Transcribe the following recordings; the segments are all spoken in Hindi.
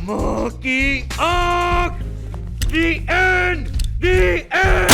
माँ की आंख। The end! The end!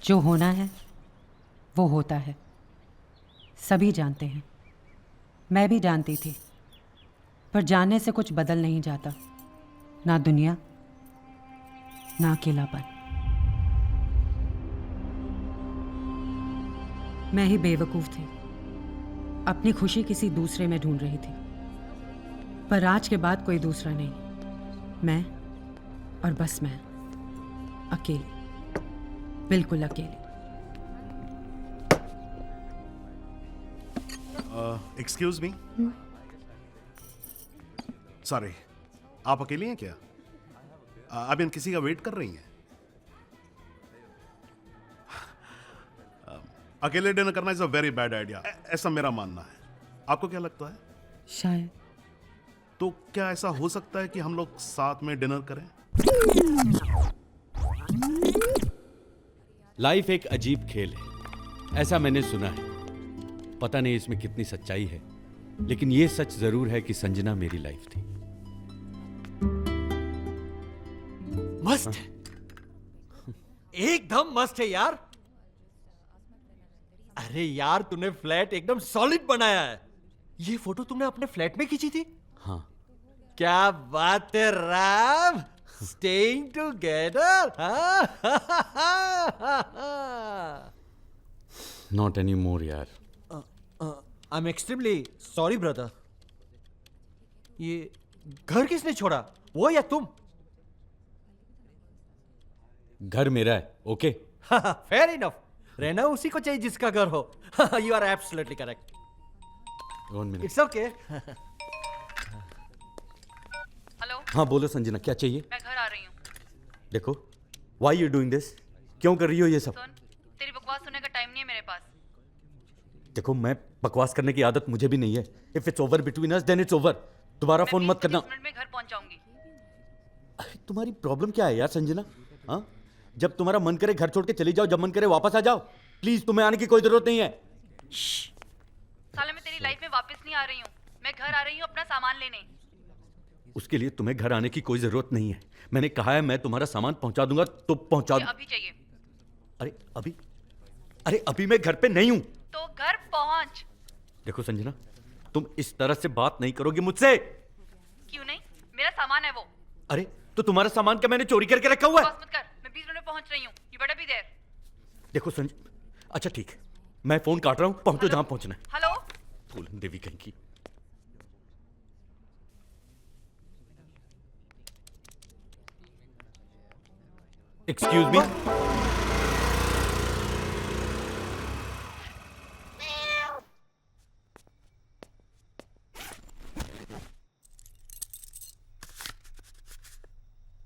जो होना है वो होता है, सभी जानते हैं। मैं भी जानती थी, पर जानने से कुछ बदल नहीं जाता, ना दुनिया ना अकेलापन। मैं ही बेवकूफ़ थी, अपनी खुशी किसी दूसरे में ढूंढ रही थी। पर आज के बाद कोई दूसरा नहीं, मैं और बस मैं, अकेली, बिल्कुल अकेली। एक्सक्यूज मी, सॉरी, आप अकेली हैं क्या? आप इन किसी का वेट कर रही हैं? अकेले डिनर करना is a very bad idea, ऐसा मेरा मानना है। आपको क्या लगता है? शायद। तो क्या ऐसा हो सकता है कि हम लोग साथ में डिनर करें? लाइफ एक अजीब खेल है, ऐसा मैंने सुना है। पता नहीं इसमें कितनी सच्चाई है, लेकिन यह सच जरूर है कि संजना मेरी लाइफ थी। मस्त है, एकदम मस्त है यार। अरे यार, तूने फ्लैट एकदम सॉलिड बनाया है। ये फोटो तुमने अपने फ्लैट में खींची थी? हाँ। क्या बात है Ram, staying together. Not any more यार। I am extremely sorry brother. ये घर किसने छोड़ा, वो या तुम? घर मेरा है, ओके? फेयर इनफ, रहना उसी को चाहिए जिसका घर हो। You are absolutely correct. 1 minute. It's okay. Hello, हाँ बोलो संजना, क्या चाहिए? मैं घर आ रही हूँ। देखो, व्हाई यू डूइंग दिस? क्यों कर रही हो ये सब? सुन, तेरी बकवास सुनने का टाइम नहीं है मेरे पास। देखो, मैं बकवास करने की आदत मुझे भी नहीं है। If it's over between us then it's over. दोबारा फोन मत करना। 20 मिनट में घर पहुंच जाऊंगी। अरे तुम्हारी प्रॉब्लम क्या है यार संजना? हाँ, जब तुम्हारा मन करे घर छोड़ के चली जाओ, जब मन करे वापस आ जाओ। प्लीज, तुम्हें आने की कोई जरूरत नहीं है। साले मैं तेरी लाइफ में वापस नहीं आ रही हूँ। मैं घर आ रही हूँ अपना सामान लेने। उसके लिए तुम्हें घर आने की कोई जरूरत नहीं है। मैंने कहा है मैं तुम्हारा सामान पहुंचा दूंगा तो पहुंचा मुझे अभी चाहिए। अरे अभी मैं घर पे नहीं हूं। तो घर पहुंच। देखो संजना, तुम इस तरह से बात नहीं करोगी मुझसे। क्यों नहीं? मेरा सामान है वो। अरे तो तुम्हारा सामान क्या मैंने चोरी करके रखा हुआ है? बकवास मत कर, मैं 20 मिनट में पहुंच रही हूँ। You better be there. देखो अच्छा ठीक है, मैं फोन काट रहा हूं, पहुंचो जहां पहुंचना है। हेलो, फूलन देवी कहीं की। Excuse me.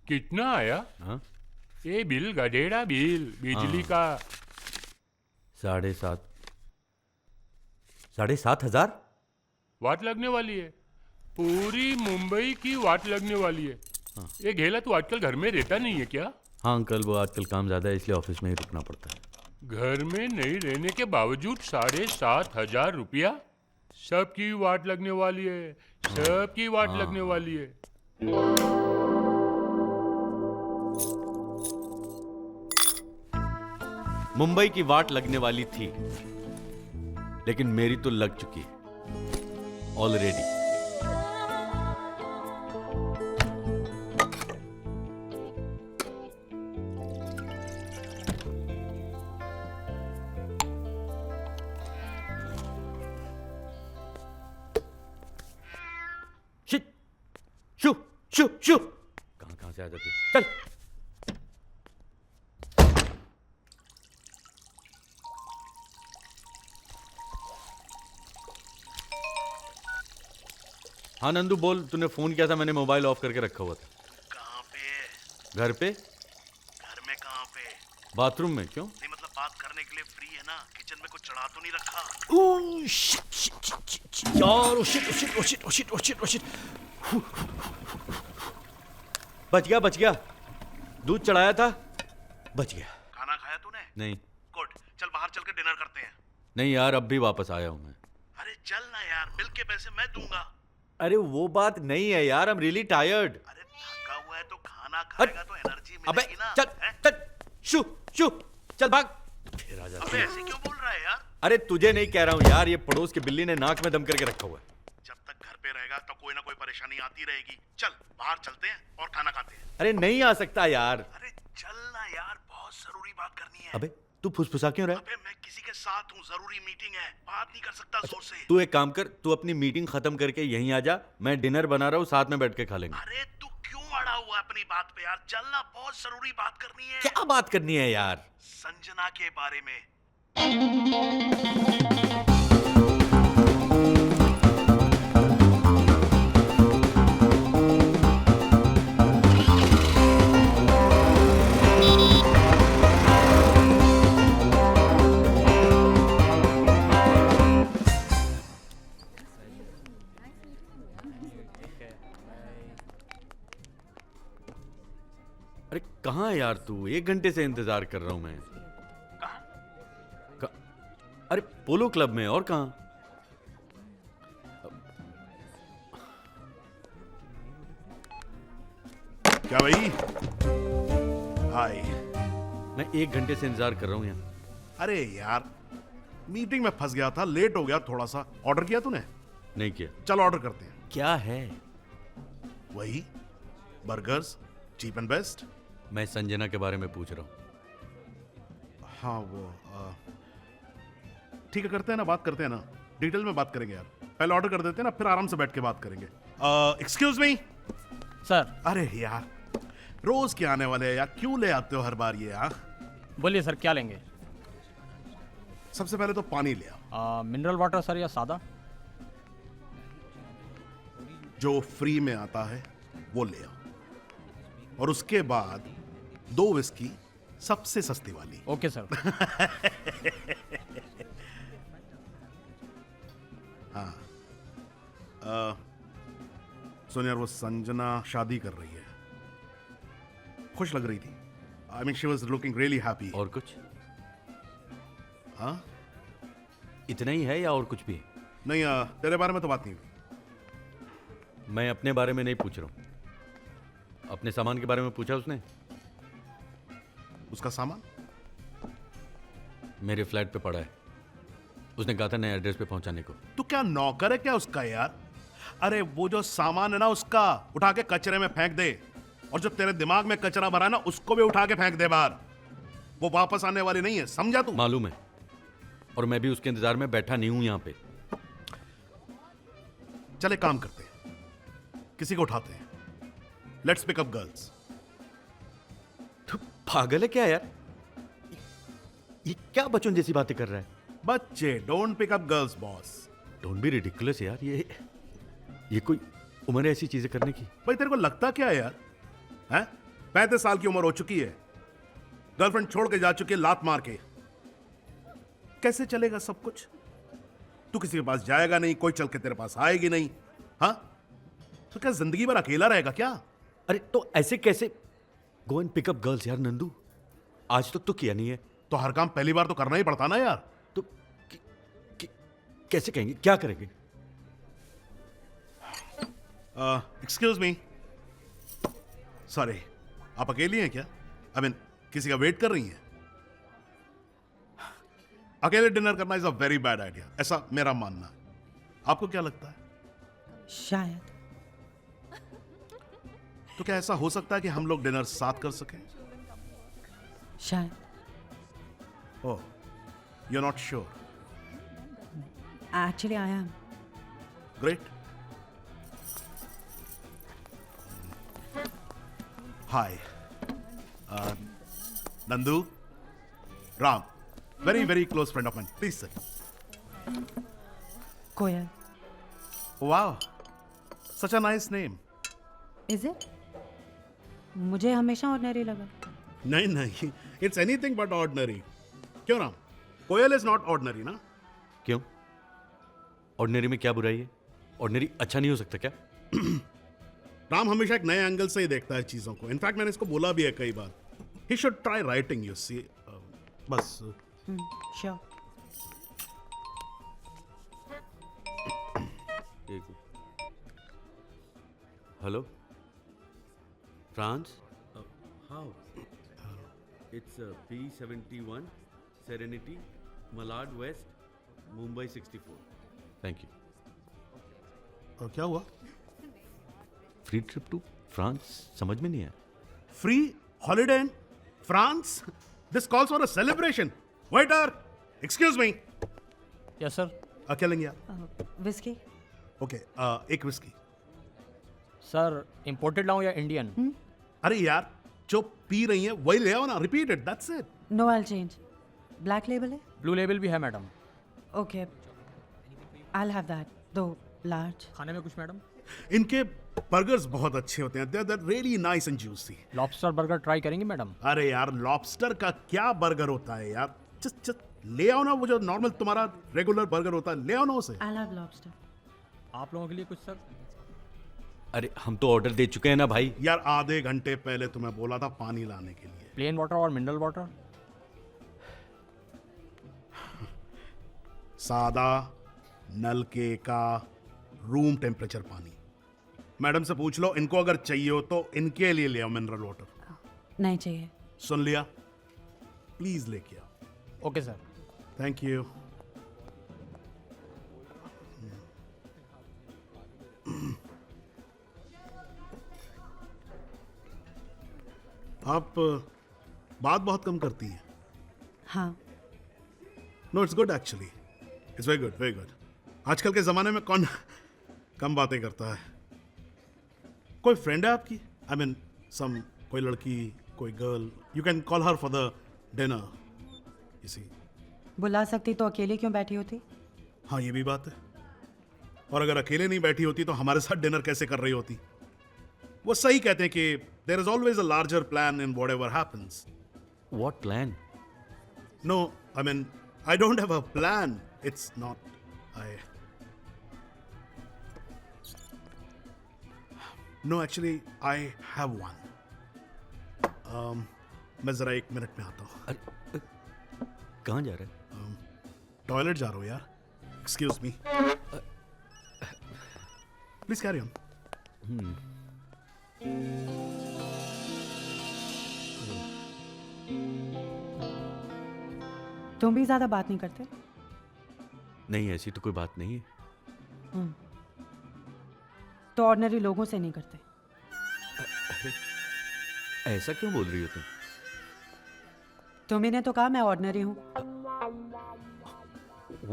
कितना आया? हाँ? ये बिल गधेड़ा बिल बिजली का। 7,500। 7,500? वाट लगने वाली है, पूरी मुंबई की वाट लगने वाली है। ये घेला तू आजकल घर में रहता नहीं है क्या? हाँ अंकल, वो आजकल काम ज़्यादा है इसलिए ऑफिस में ही रुकना पड़ता है। घर में नहीं रहने के बावजूद 7,500 रुपया? सबकी वाट लगने वाली है, सबकी वाट लगने वाली है। मुंबई की वाट लगने वाली थी, लेकिन मेरी तो लग चुकी है ऑलरेडी। शिट, शू शू शू, कहां से आ जाती है? चल। हाँ नंदू बोल, तूने फोन किया था, मैंने मोबाइल ऑफ करके रखा हुआ था। कहाँ पे? घर पे? घर में कहाँ पे? बाथरूम में। क्यों? नहीं मतलब बात करने के लिए फ्री है ना? किचन में कुछ चढ़ा तो नहीं रखा? ओह शिट यार, ओ शिट। बच गया, दूध चढ़ाया था, बच गया। खाना खाया तूने? नहीं। गुड, चल बाहर चल के डिनर करते हैं। नहीं यार, अब भी वापस आया हूं मैं। अरे चल ना यार, बिल के पैसे मैं दूंगा। अरे वो बात नहीं है यार, आई एम रियली टायर्ड। अरे थका हुआ है तो खाना खाएगा तो एनर्जी अबे मिलेगी ना। चल हैं? चल, शू शू, चल भाग। फिर आ जाती अबे है। ऐसे क्यों बोल रहा है यार? अरे तुझे नहीं कह रहा हूँ यार, ये पड़ोस की बिल्ली ने नाक में दम करके रखा हुआ है। जब तक घर पे रहेगा तो कोई ना कोई परेशानी आती रहेगी। चल बाहर चलते हैं और खाना खाते हैं। अरे नहीं आ सकता यार। अरे चल ना यार, बहुत जरूरी बात करनी है। अबे तू फुसफुसा क्यों रहा है? अबे मैं किसी के साथ हूँ, जरूरी मीटिंग है, बात नहीं कर सकता जोर से। तू एक काम कर, तू अपनी मीटिंग खत्म करके यहीं आ जा, मैं डिनर बना रहा हूँ, साथ में बैठ के खा लेंगे। अरे तू क्यों अड़ा हुआ है अपनी बात पे यार? चल ना, बहुत जरूरी बात करनी है। क्या बात करनी है यार? संजना के बारे में। अरे कहाँ है यार तू? 1 घंटे से इंतजार कर रहा हूं मैं। अरे पोलो क्लब में। और कहाँ? क्या भाई? हाय। मैं 1 घंटे से इंतजार कर रहा हूं यहाँ। अरे यार, मीटिंग में फंस गया था, लेट हो गया थोड़ा सा। ऑर्डर किया तूने? नहीं किया। चल ऑर्डर करते हैं। क्या है? वही बर्गर्स, चीप एंड बेस्ट। मैं संजना के बारे में पूछ रहा हूँ। हाँ वो ठीक है, करते हैं ना, बात करते हैं ना, डिटेल में बात करेंगे यार। पहले ऑर्डर कर देते हैं ना, फिर आराम से बैठ के बात करेंगे। Excuse me sir. अरे यार, रोज के आने वाले हैं यार, क्यों ले आते हो हर बार ये यार? बोलिए सर, क्या लेंगे? सबसे पहले तो पानी ले आओ। मिनरल वाटर सर या सादा? जो फ्री में आता है वो ले आओ, और उसके बाद 2 विस्की, सबसे सस्ती वाली। Okay sir. हाँ सुन यार, वो संजना शादी कर रही है, खुश लग रही थी। I mean she was looking really happy. और कुछ? हाँ इतना ही है या और कुछ भी है? नहीं, तेरे बारे में तो बात नहीं हुई। मैं अपने बारे में नहीं पूछ रहा हूँ, अपने सामान के बारे में पूछा उसने। उसका सामान मेरे फ्लैट पे पड़ा है, उसने कहा था नए एड्रेस पे पहुंचाने को। तू क्या नौकर है क्या उसका यार? अरे वो जो सामान है ना उसका, उठा के कचरे में फेंक दे, और जो तेरे दिमाग में कचरा भरा है ना उसको भी उठा के फेंक दे बाहर। वो वापस आने वाली नहीं है, समझा तू? मालूम है, और मैं भी उसके इंतजार में बैठा नहीं हूं यहाँ पे। चले काम करते हैं, किसी को उठाते हैं। Let's pick up girls. तू पागल है क्या यार? ये क्या बच्चों जैसी बातें कर रहा है? बच्चे, don't pick up girls boss. Don't be ridiculous यार, ये कोई उम्र है ऐसी चीजें करने की? भाई तेरे को लगता क्या है यार? हैं? 35 साल की उम्र हो चुकी है, गर्लफ्रेंड छोड़ के जा चुकी है लात मार के। कैसे चलेगा सब कुछ? तू किसी के पास जाएगा नहीं, कोई चल के तेरे पास आएगी नहीं। हाँ, तो क्या जिंदगी भर अकेला रहेगा क्या? अरे तो ऐसे कैसे? गो एंड पिकअप गर्ल्स यार नंदू, आज तक तो किया नहीं है। तो हर काम पहली बार तो करना ही पड़ता ना यार। तो कैसे कहेंगे, क्या करेंगे? एक्सक्यूज मी, सॉरी, आप अकेली हैं क्या? आई मीन किसी का वेट कर रही हैं? अकेले डिनर करना is a very bad idea, ऐसा मेरा मानना है। आपको क्या लगता है? शायद। तो क्या ऐसा हो सकता है कि हम लोग डिनर साथ कर सकें? शायद। Oh, you are not sure? Actually I am. Great. Hi, Nandu, Ram, very very close friend of mine, please sir. Koyal. Wow, such a nice name. Is it? मुझे हमेशा ऑर्डिनरी लगा। नहीं नहीं, it's anything but ordinary. क्यों राम? कोयल is not ordinary ना? क्यों? ऑर्डिनरी में क्या बुराई है? ऑर्डिनरी अच्छा नहीं हो सकता क्या? राम हमेशा एक नए एंगल से ही देखता है चीजों को। इनफैक्ट मैंने इसको बोला भी है कई बार, he should try writing, you see. बस sure. Hello France, how? It's P71 serenity, Malad west, Mumbai 64। Thank you. क्या हुआ? फ्री ट्रिप टू फ्रांस, समझ में नहीं आया। Free holiday in France? This calls for a celebration. Waiter, excuse me. Yes sir. क्या लेंगे आप? विस्की। ओके, एक विस्की। सर इंपोर्टेड लाऊं या इंडियन? अरे यार, जो पी रही है वही ले आओ ना, repeat it, that's it. No, I change. Black label है? ब्लू लेबल भी है madam. Okay, I have that, 2 large. खाने में कुछ मैडम? इनके बर्गर्स बहुत अच्छे होते हैं, they are really nice and juicy. Lobster burger try करेंगे मैडम? अरे यार, लॉबस्टर का क्या बर्गर होता है यार? जस्ट ले आओ ना, वो जो नॉर्मल तुम्हारा रेगुलर बर्गर होता है, ले आओ ना उसे। I have lobster. आप लोगों के लिए कुछ सर? अरे हम तो ऑर्डर दे चुके हैं ना भाई। यार आधे घंटे पहले तुम्हें बोला था पानी लाने के लिए। प्लेन वाटर और मिनरल वाटर? सादा, नलके का, रूम टेम्परेचर पानी। मैडम से पूछ लो, इनको अगर चाहिए हो तो इनके लिए ले आओ मिनरल वाटर। नहीं चाहिए। सुन लिया? प्लीज लेके आओ। Okay sir. Thank you. आप बात बहुत कम करती हैं। हाँ। No, it's good actually, it's very good, very good. आजकल के ज़माने में कौन कम बातें करता है? कोई फ्रेंड है आपकी? आई मीन सम, कोई लड़की, कोई girl, you can call her for the dinner, you see. बुला सकती तो अकेले क्यों बैठी होती? हाँ, ये भी बात है। और अगर अकेले नहीं बैठी होती तो हमारे साथ डिनर कैसे कर रही होती? वो सही कहते हैं कि there is always a larger plan in whatever happens. What plan? No, I mean I don't have a plan, it's not I. No, actually I have one. मैं जरा 1 मिनट में आता हूँ। अरे कहाँ जा रहा है? टॉयलेट जा रहा हूँ यार। Excuse me, please carry on. तुम भी ज्यादा बात नहीं करते? नहीं, ऐसी तो कोई बात नहीं है। तो ऑर्डिनरी लोगों से नहीं करते? ऐसा क्यों बोल रही हो तुम? तुम्ही ने तो कहा मैं ऑर्डिनरी हूँ।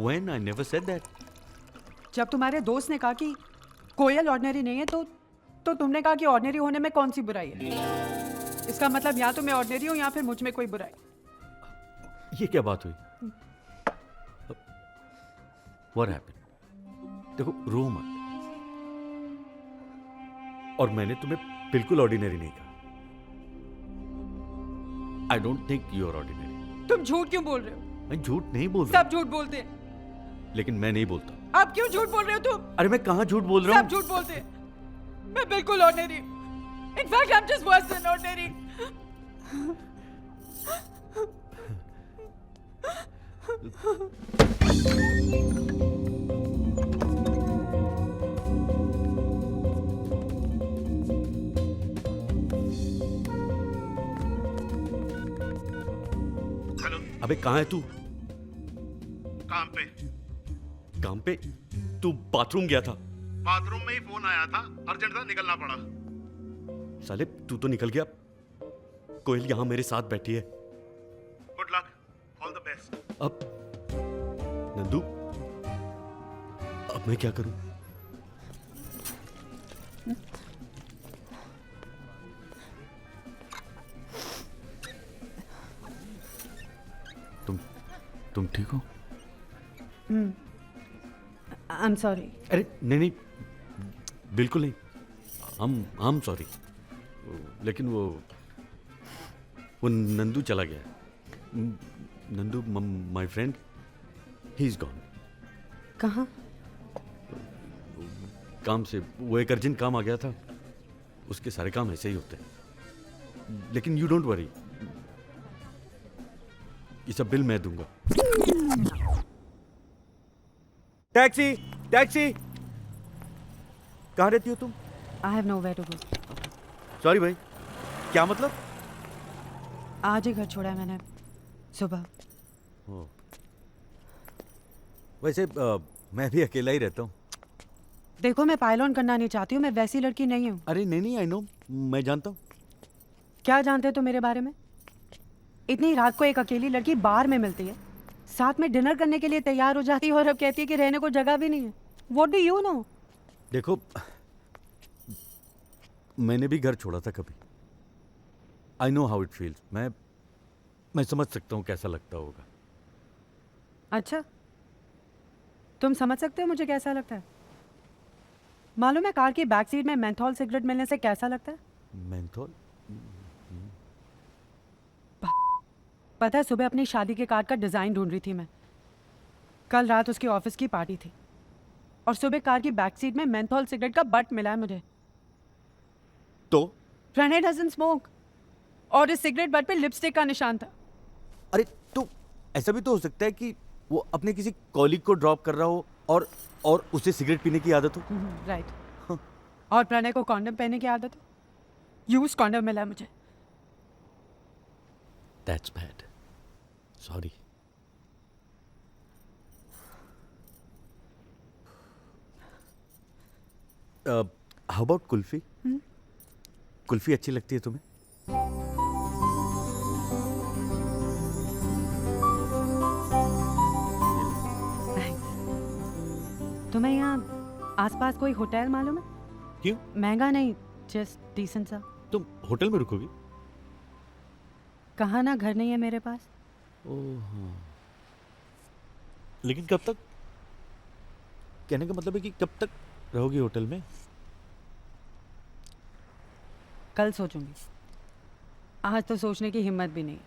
When? I never said that. जब तुम्हारे दोस्त ने कहा कि कोयल ऑर्डिनरी नहीं है तो तुमने कहा कि ऑर्डिनरी होने में कौन सी बुराई है? इसका मतलब या तो मैं ऑर्डिनरी हूँ या फिर मुझ में कोई बुराई। ये क्या बात हुई? What happened? देखो, रो मत। और मैंने तुम्हें बिल्कुल ऑर्डिनरी नहीं कहा। I don't think you are ordinary. तुम झूठ क्यों बोल रहे हो? मैं झूठ नहीं बोल रहा। सब झूठ बोलते हैं। लेकिन मैं नहीं बोलता। आप क्यों झूठ बोल रहे हो तुम? अरे मैं कहाँ झूठ बोल रहा सब हूँ? झूठ बोलते हैं। मैं बिल्कुल ordinary. In fact I am just worse than ordinary. अबे कहाँ है तू? काम पे। काम पे? तू बाथरूम गया था? बाथरूम में ही फोन आया था, अर्जेंट था, निकलना पड़ा। साले तू तो निकल गया। कोयल यहाँ मेरे साथ बैठी है। Good luck, all the best. अब नंदू, अब मैं क्या करूं? तुम ठीक हो? I am sorry. अरे नहीं, बिल्कुल नहीं। I'm sorry. लेकिन वो नंदू चला गया। Nandu my friend, he is gone. कहाँ? काम से वो एक अर्जेंट काम आ गया था। उसके सारे काम ऐसे ही होते हैं। लेकिन यू डोंट वरी, ये सब बिल मैं दूंगा। Taxi, taxi. कहाँ रहती हो तुम? I have nowhere to go. Sorry भाई, क्या मतलब? आज ही घर छोड़ा है मैंने, सुबह। वैसे मैं भी अकेला ही रहता हूँ। देखो, मैं पायलॉन करना नहीं चाहती हूँ, मैं वैसी लड़की नहीं हूँ। अरे नहीं, आई नो, मैं जानता हूँ। क्या जानते हो तुम मेरे बारे में? इतनी रात को एक अकेली लड़की बार में मिलती है, साथ में डिनर करने के लिए तैयार हो जाती है, और अब कहती है कि रहने को जगह भी नहीं है। What do you know? देखो, मैंने भी घर छोड़ा था कभी। I know how it feels. मैं समझ सकता हूँ कैसा लगता होगा। अच्छा, तुम समझ सकते हो मुझे कैसा लगता है? मालूम है कार की बैक सीट में मेंथोल सिगरेट मिलने से कैसा लगता है? मेंथोल? पता है, सुबह अपनी शादी के कार्ड का डिज़ाइन ढूंढ रही थी मैं। कल रात उसकी ऑफिस की पार्टी थी, और सुबह कार की बैक सीट में मेंथोल सिगरेट का बट मिला है मुझे। तो प्रणय डजंट स्मोक, और इस सिगरेट बट पे लिपस्टिक का निशान था। अरे तो ऐसा भी तो हो सकता है कि वो अपने किसी कॉलीग को ड्रॉप कर रहा हो और उसे सिगरेट पीने की आदत हो। राइट। और प्रणय को कॉन्डम पहनने की आदत हो। यूज कॉन्डम मिला है मुझे। That's bad, sorry. How about kulfi? Kulfi अच्छी लगती है तुम्हें? तुम्हें यहाँ आसपास कोई होटल मालूम है? क्यों? महंगा नहीं, जस्ट डिसेंट सा। तुम होटल में रुकोगी? कहा ना, घर नहीं है मेरे पास। लेकिन कब तक? कहने का मतलब है कि कब तक रहोगी होटल में? कल सोचूंगी, आज तो सोचने की हिम्मत भी नहीं।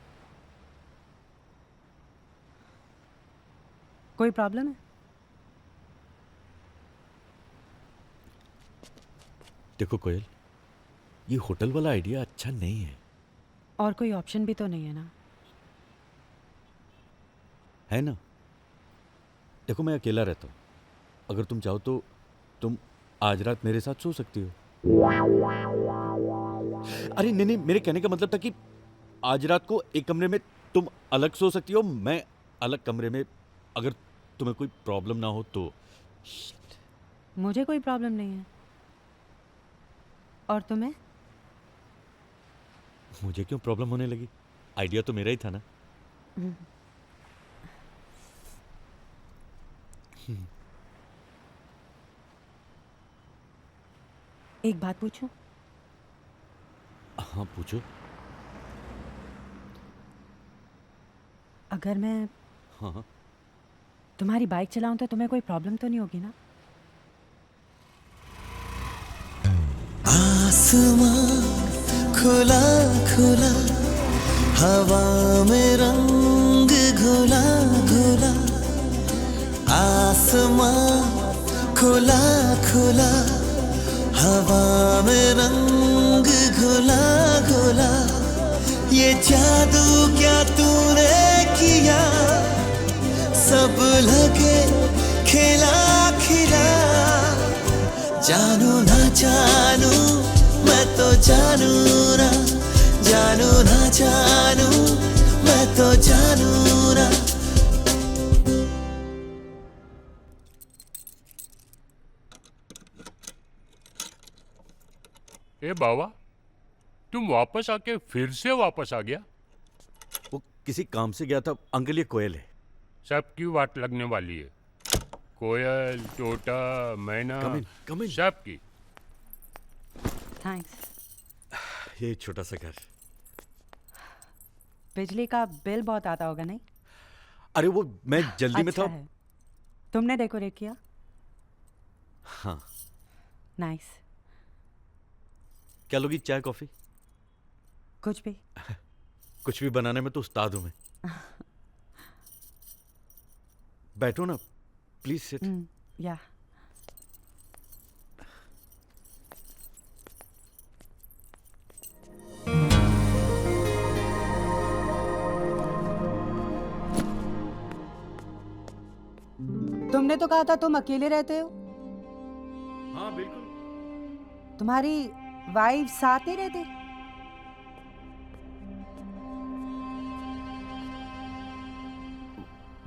कोई प्रॉब्लम है? देखो कोयल, ये होटल वाला आइडिया अच्छा नहीं है। और कोई ऑप्शन भी तो नहीं है ना? है ना? देखो, मैं अकेला रहता हूँ। अगर तुम चाहो तो तुम आज रात मेरे साथ सो सकती हो। अरे नहीं, मेरे कहने का मतलब था कि आज रात को एक कमरे में तुम अलग सो सकती हो, मैं अलग कमरे में, अगर तुम्हें कोई प्रॉब्लम ना हो तो। मुझे कोई प्रॉब्लम नहीं है। और तुम्हें? मुझे क्यों प्रॉब्लम होने लगी? आइडिया तो मेरा ही था ना। एक बात पूछूं? हाँ पूछो। अगर मैं हाँ। तुम्हारी बाइक चलाऊं तो तुम्हें कोई प्रॉब्लम तो नहीं होगी ना? आसमां खुला खुला, हवा में रंग घुला घुला, खुला खुला हवा में रंग घुला घुला ये जादू क्या तूने किया सब लगे खिला खिला जानू ना जानू मैं तो जानू ना जानू ना जानू मैं तो जानू ना ए बाबा, तुम वापस आके फिर से वापस आ गया। वो किसी काम से गया था अंकल। ये कोयल है। सबकी वाट लगने वाली है। कोयल, तोता, मैना, come in. सबकी। थैंक्स। ये छोटा सा घर। बिजली का बिल बहुत आता होगा नहीं? अरे वो मैं जल्दी में अच्छा था। है। तुमने डेकोरेट किया? हाँ। नाइस। क्या लोगी, चाय कॉफी? कुछ भी। कुछ भी बनाने में तो उस्ताद हूं मैं। बैठो ना, प्लीज सिट। या तुमने तो कहा था तुम अकेले रहते हो। हाँ बिल्कुल। तुम्हारी वाइफ साथ नहीं रहती?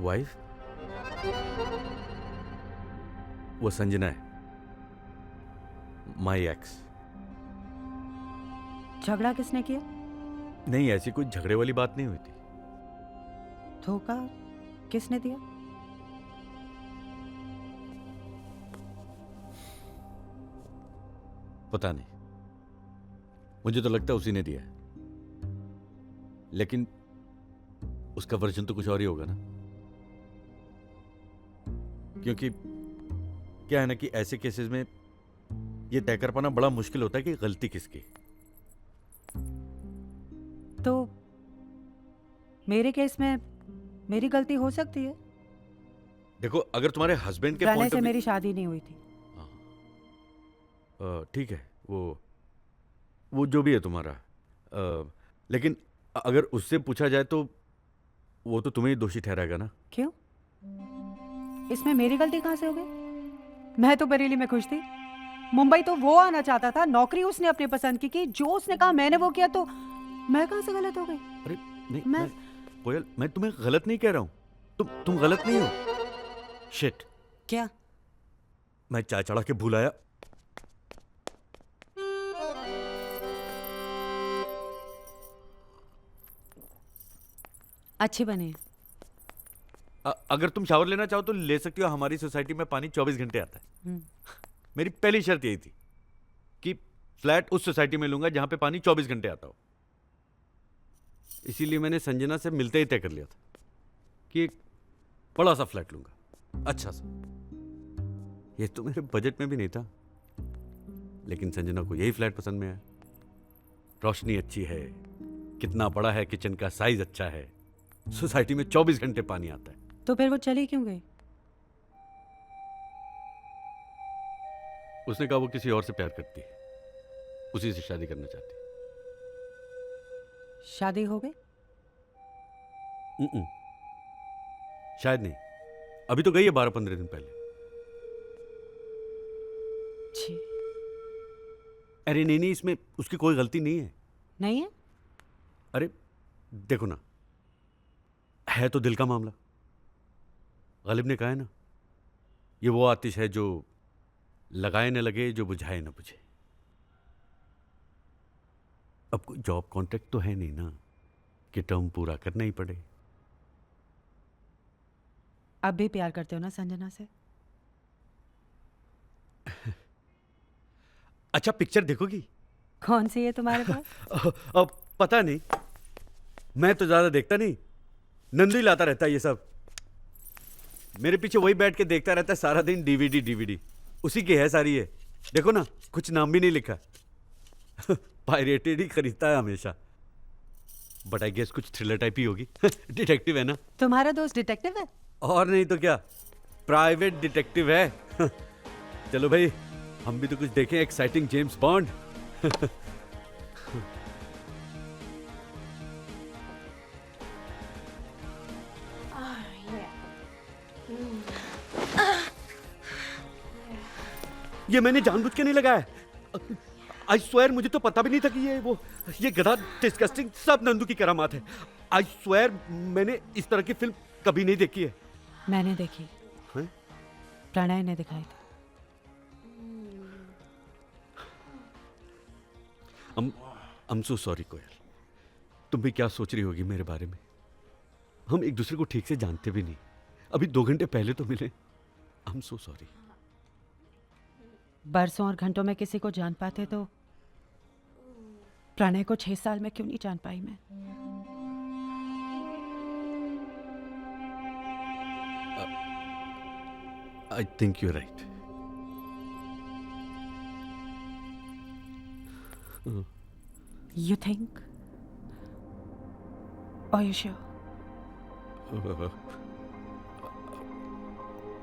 वाइफ? वो संजना है, माई एक्स। झगड़ा किसने किया? नहीं, ऐसी कोई झगड़े वाली बात नहीं हुई थी। धोखा किसने दिया? पता नहीं, मुझे तो लगता है उसी ने दिया है, लेकिन उसका वर्जन तो कुछ और ही होगा ना। क्योंकि क्या है ना कि ऐसे केसेस में ये तय कर पाना बड़ा मुश्किल होता है कि गलती किसकी। तो मेरे केस में मेरी गलती हो सकती है। देखो, अगर तुम्हारे हस्बैंड के रहने पॉइंट से मेरी शादी नहीं हुई थी। ठीक है, वो जो भी है तुम्हारा, लेकिन अगर उससे पूछा जाए तो वो तो तुम्हें ही दोषी ठहराएगा ना। क्यों? इसमें मेरी गलती कहां से हो गई? मैं तो बरेली में खुश थी। मुंबई तो वो आना चाहता था, नौकरी उसने अपनी पसंद की, जो उसने कहा मैंने वो किया, तो मैं कहां से गलत हो गई? अरे नहीं, मैं कोयल, मैं तुम्हें गलत नहीं कह रहा हूं। तुम गलत नहीं हो। शिट, क्या? मैं चाय चढ़ा के भूल आया। अच्छे बने। अगर तुम शावर लेना चाहो तो ले सकती हो। हमारी सोसाइटी में पानी 24 घंटे आता है। मेरी पहली शर्त यही थी कि फ्लैट उस सोसाइटी में लूंगा जहां पे पानी 24 घंटे आता हो। इसीलिए मैंने संजना से मिलते ही तय कर लिया था कि एक बड़ा सा फ्लैट लूंगा, अच्छा सा। ये तो मेरे बजट में भी नहीं था, लेकिन संजना को यही फ्लैट पसंद में आया। रोशनी अच्छी है, कितना बड़ा है, किचन का साइज अच्छा है, सोसाइटी में 24 घंटे पानी आता है। तो फिर वो चली क्यों गई? उसने कहा वो किसी और से प्यार करती है, उसी से शादी करना चाहती है। शादी हो गई? शायद नहीं, अभी तो गई है 12-15 दिन पहले। छी, अरे नहीं, इसमें उसकी कोई गलती नहीं है। नहीं है? अरे देखो ना, है तो दिल का मामला। गालिब ने कहा है ना, ये वो आतिश है जो लगाए न लगे, जो बुझाए न बुझे। अब कोई जॉब कॉन्ट्रैक्ट तो है नहीं ना कि टर्म पूरा करना ही पड़े। अब भी प्यार करते हो ना संजना से? अच्छा, पिक्चर देखोगी? कौन सी है तुम्हारे पास? अब पता नहीं, मैं तो ज्यादा देखता नहीं, नंदू ही लाता रहता है ये सब। मेरे पीछे वही बैठ के देखता रहता है सारा दिन, डीवीडी उसी की है सारी। है देखो ना, कुछ नाम भी नहीं लिखा। पायरेटेड ही खरीदता है हमेशा। बट आई गेस कुछ थ्रिलर टाइप ही होगी। डिटेक्टिव है ना? तुम्हारा दोस्त डिटेक्टिव है? और नहीं तो क्या, प्राइवेट डिटेक्टिव है। चलो भाई, हम भी तो कुछ देखें एक्साइटिंग जेम्स बॉन्ड। ये मैंने जानबूझ के नहीं लगाया। आई स्वेयर मुझे तो पता भी नहीं था कि ये गधा डिस्गस्टिंग सब नंदू की करामात है। आई स्वेयर मैंने इस तरह की फिल्म कभी नहीं देखी है। मैंने देखी, हैं? प्रणय ने दिखाई थी। I'm so sorry कोयल। तुम भी क्या सोच रही होगी मेरे बारे में? हम एक दूसरे को ठीक से जानते भी नहीं, अभी 2 घंटे पहले तो मिले। I'm so sorry। बरसों और घंटों में किसी को जान पाते तो प्रणय को 6 साल में क्यों नहीं जान पाई मैं? I think you're right। You think? Are you sure?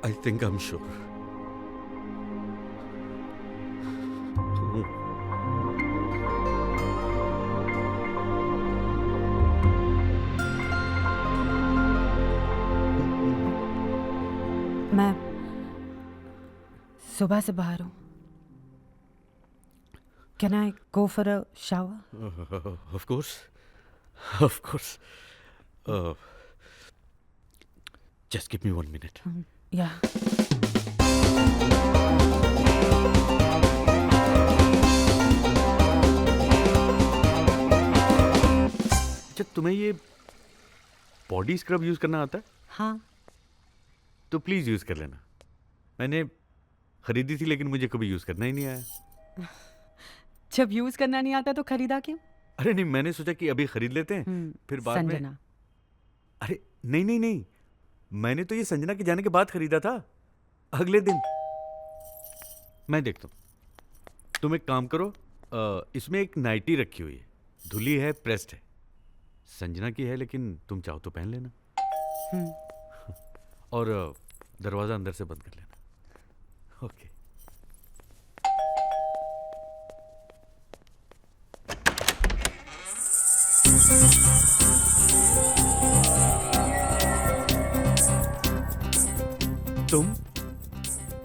I think I'm sure। मैं सुबह से बाहर हूँ। Can I go for a shower? Of course, of course। Just give me 1 minute। Yeah. अच्छा, तुम्हें ये बॉडी स्क्रब यूज करना आता है? हाँ, तो प्लीज यूज कर लेना। मैंने खरीदी थी लेकिन मुझे कभी यूज करना ही नहीं आया। जब यूज करना नहीं आता तो खरीदा क्यों? अरे नहीं, मैंने सोचा कि अभी खरीद लेते हैं, फिर बाद में। संजना। अरे नहीं नहीं नहीं, मैंने तो ये संजना के जाने के बाद खरीदा था, अगले दिन। मैं देखता हूँ। तुम एक काम करो, इसमें एक नाइटी रखी हुई है, धुली है, प्रेस्ड है, संजना की है, लेकिन तुम चाहो तो पहन लेना। और दरवाजा अंदर से बंद कर लेना। ओके। तुम?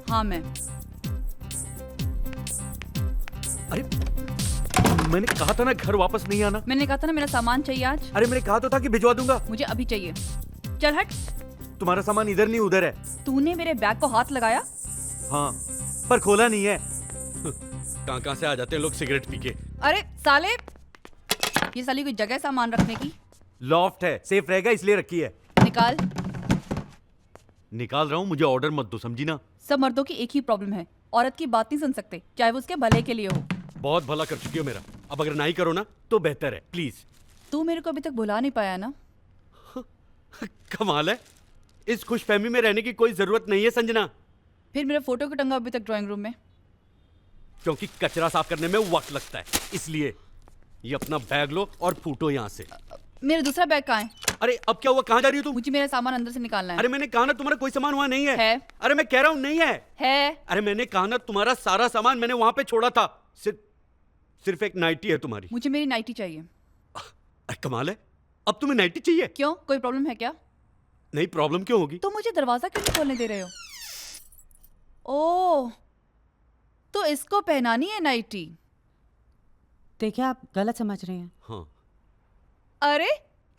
हाँ मैं। अरे मैंने कहा था ना घर वापस नहीं आना। मैंने कहा था ना मेरा सामान चाहिए आज। अरे मैंने कहा तो था कि भिजवा दूंगा। मुझे अभी चाहिए। चल हट। तुम्हारा सामान इधर नहीं उधर है। तूने मेरे बैग को हाथ लगाया? हाँ, पर खोला नहीं है। कहाँ से आ जाते हैं लोग सिगरेट पी के। अरे साले, ये साली कोई जगह है सामान रखने की? लॉफ्ट है, सेफ रहेगा इसलिए रखी है। निकाल। निकाल रहा हूँ, मुझे ऑर्डर मत दो, समझी ना? सब मर्दों की एक ही प्रॉब्लम है, औरत की बात नहीं सुन सकते, चाहे वो उसके भले के लिए हो। बहुत भला कर चुकी हो मेरा, अब अगर ना ही करो ना तो बेहतर है, प्लीज। तू मेरे को अभी तक भुला नहीं पाया ना? कमाल है, इस खुशफहमी में रहने की कोई जरूरत नहीं है संजना। फिर मेरा फोटो क्यों टंगा अभी तक ड्राइंग रूम में? क्योंकि कचरा साफ करने में वक्त लगता है, इसलिए। ये अपना बैग लो और फूटो यहाँ से। मेरा दूसरा बैग कहाँ है? अरे अब क्या हुआ, कहाँ जा रही हो तुम? मुझे मेरा सामान अंदर से निकालना है। अरे मैंने कहा ना तुम्हारा कोई सामान वहाँ नहीं है। है। अरे मैं कह रहा हूँ नहीं है। है। अरे मैंने कहा ना तुम्हारा सारा सामान मैंने वहां पे छोड़ा था, सिर्फ एक नाइटी है तुम्हारी। मुझे मेरी नाइटी चाहिए। अरे कमाल है, अब तुम्हें नाइटी चाहिए? क्यों, कोई प्रॉब्लम है क्या? नहीं, प्रॉब्लम क्यों होगी? तो मुझे दरवाजा क्यों नहीं खोलने दे रहे हो? ओह, तो इसको पहनानी है नाइटी? देखिए आप गलत समझ रहे हैं। हाँ। अरे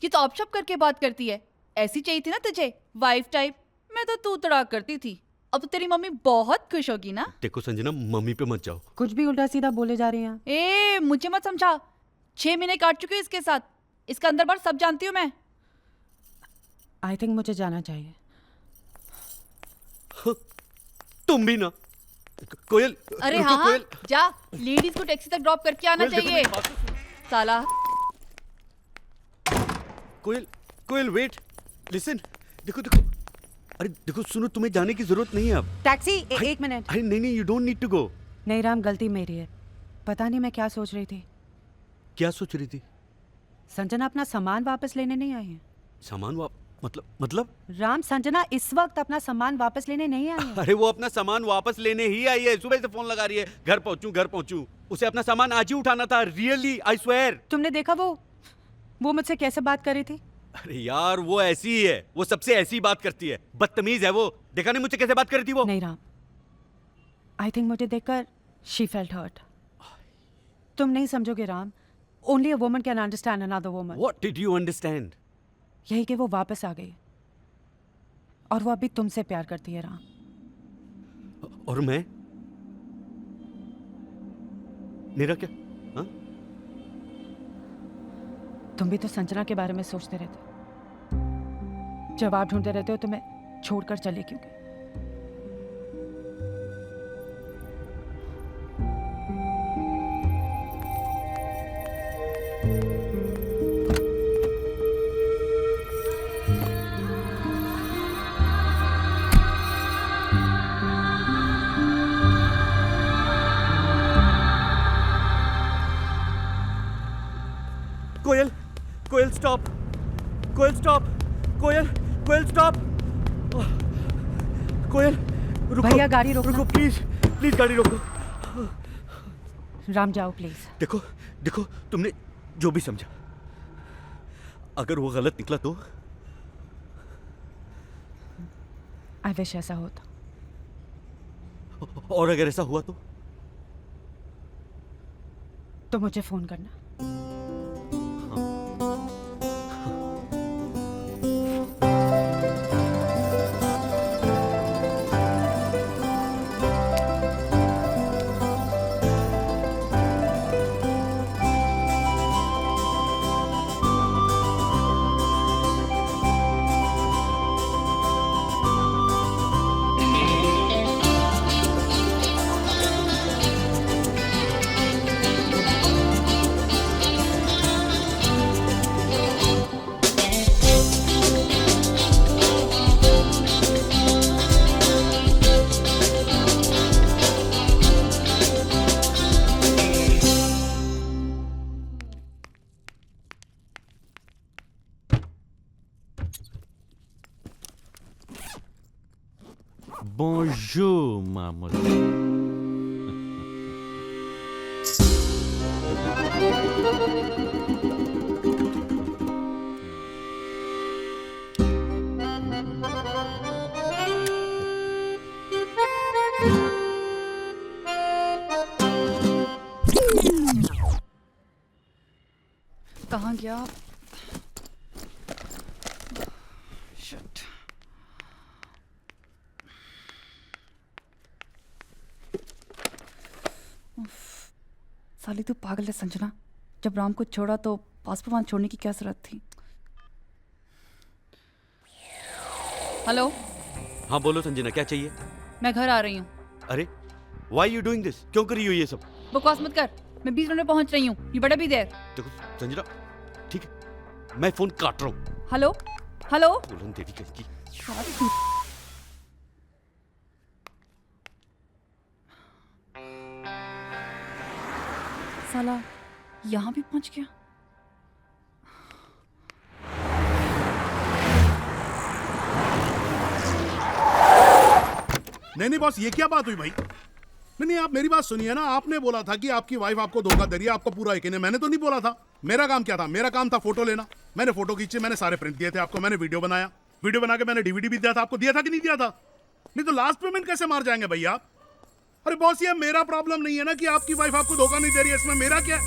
ये तो ऑप शॉप करके बात करती है। ऐसी चाहिए थी ना तुझे, वाइफ टाइप। मैं तो तू तड़ाक करती थी। अब तो तेरी मम्मी बहुत खुश होगी ना? देखो संजना, मम्मी पे मत जाओ। कुछ भी उल्टा सीधा बोले जा रहे हैं। ए मुझे मत समझा, 6 महीने काट चुके हो इसके साथ, इसका अंदर बाहर सब जानती हूँ मैं। आई थिंक मुझे जाना चाहिए। तुम भी ना कोयल। अरे रुको, हाँ कोयल। जा, लेडीज को टैक्सी तक ड्रॉप करके आना कोयल, देखो चाहिए। मेरी बात तो सुनो। साला। कोयल, कोयल वेट, लिसन, देखो देखो। अरे देखो सुनो, तुम्हें जाने की जरूरत नहीं है अब। टैक्सी, अरे, एक मिनट। अरे नहीं नहीं, you don't need to go. नहीं राम, गलती मेरी है। पता नहीं मैं क्या सोच रही थी। क्या सोच रही थी? संजना अपना सामान वापस लेने नहीं आई है। सामान मतलब राम, संजना इस वक्त अपना सामान वापस लेने नहीं आई है। अरे वो अपना सामान वापस लेने ही आई है, सुबह से फोन लगा रही है, घर पहुंचूं। उसे अपना सामान आज ही उठाना था, रियली आई स्वेयर। तुमने देखा वो मुझसे कैसे बात कर रही थी? अरे यार वो ऐसी ही है, वो सबसे ऐसी ही बात करती है, बदतमीज है वो। देखा नहीं मुझसे कैसे बात कर रही थी वो? नहीं राम, आई थिंक मुझे देखकर शी फेल्ट हर्ट। तुम नहीं समझोगे Ram, only a woman can understand another woman. What did you understand? यही कि वो वापस आ गई और वो अभी तुमसे प्यार करती है राम। और मैं? मेरा क्या? हाँ? तुम भी तो संजना के बारे में सोचते रहते, जवाब ढूंढते रहते हो, तुम्हें छोड़कर चले क्यों गए? कोयल, कोयल स्टॉप, कोयल स्टॉप, कोयल, कोयल स्टॉप, कोयल रुको। भैया, गाड़ी रोकना। रुको प्लीज, प्लीज गाड़ी रोको। राम जाओ प्लीज। देखो देखो, तुमने जो भी समझा, अगर वो गलत निकला तो? आई विश ऐसा होता। और अगर ऐसा हुआ तो मुझे फोन करना। Bonjour, mademoiselle. कहाँ गया? शिट। साली तू पागल है संजना। जब राम को छोड़ा तो पासपोर्ट वहां छोड़ने की क्या जरूरत थी? हेलो। हाँ बोलो संजना, क्या चाहिए? मैं घर आ रही हूँ। अरे व्हाई यू डूइंग दिस? क्यों कर रही हो ये सब? बकवास मत कर, मैं 20 मिनट में पहुंच रही हूँ। You better be there. देखो संजना, ठीक है, मैं फोन काट रहा हूँ। Hello hello. बोलन तेरी की। साला यहाँ भी पहुंच गया। नहीं बॉस, ये क्या बात हुई भाई? नहीं, आप मेरी बात सुनिए ना। आपने बोला था कि आपकी वाइफ आपको धोखा दे रही है, आपको पूरा यकीन है। मैंने तो नहीं बोला था। मेरा काम क्या था? मेरा काम था फोटो लेना। मैंने फोटो खींचे, मैंने सारे प्रिंट दिए थे आपको, मैंने वीडियो बनाया, वीडियो बना के मैंने डीवीडी भी दिया था आपको। दिया था कि नहीं दिया था? नहीं तो लास्ट पेमेंट कैसे मार जाएंगे भैया आप? अरे बॉस, ये मेरा प्रॉब्लम नहीं है ना कि आपकी वाइफ आपको धोखा नहीं दे रही है, इसमें मेरा क्या?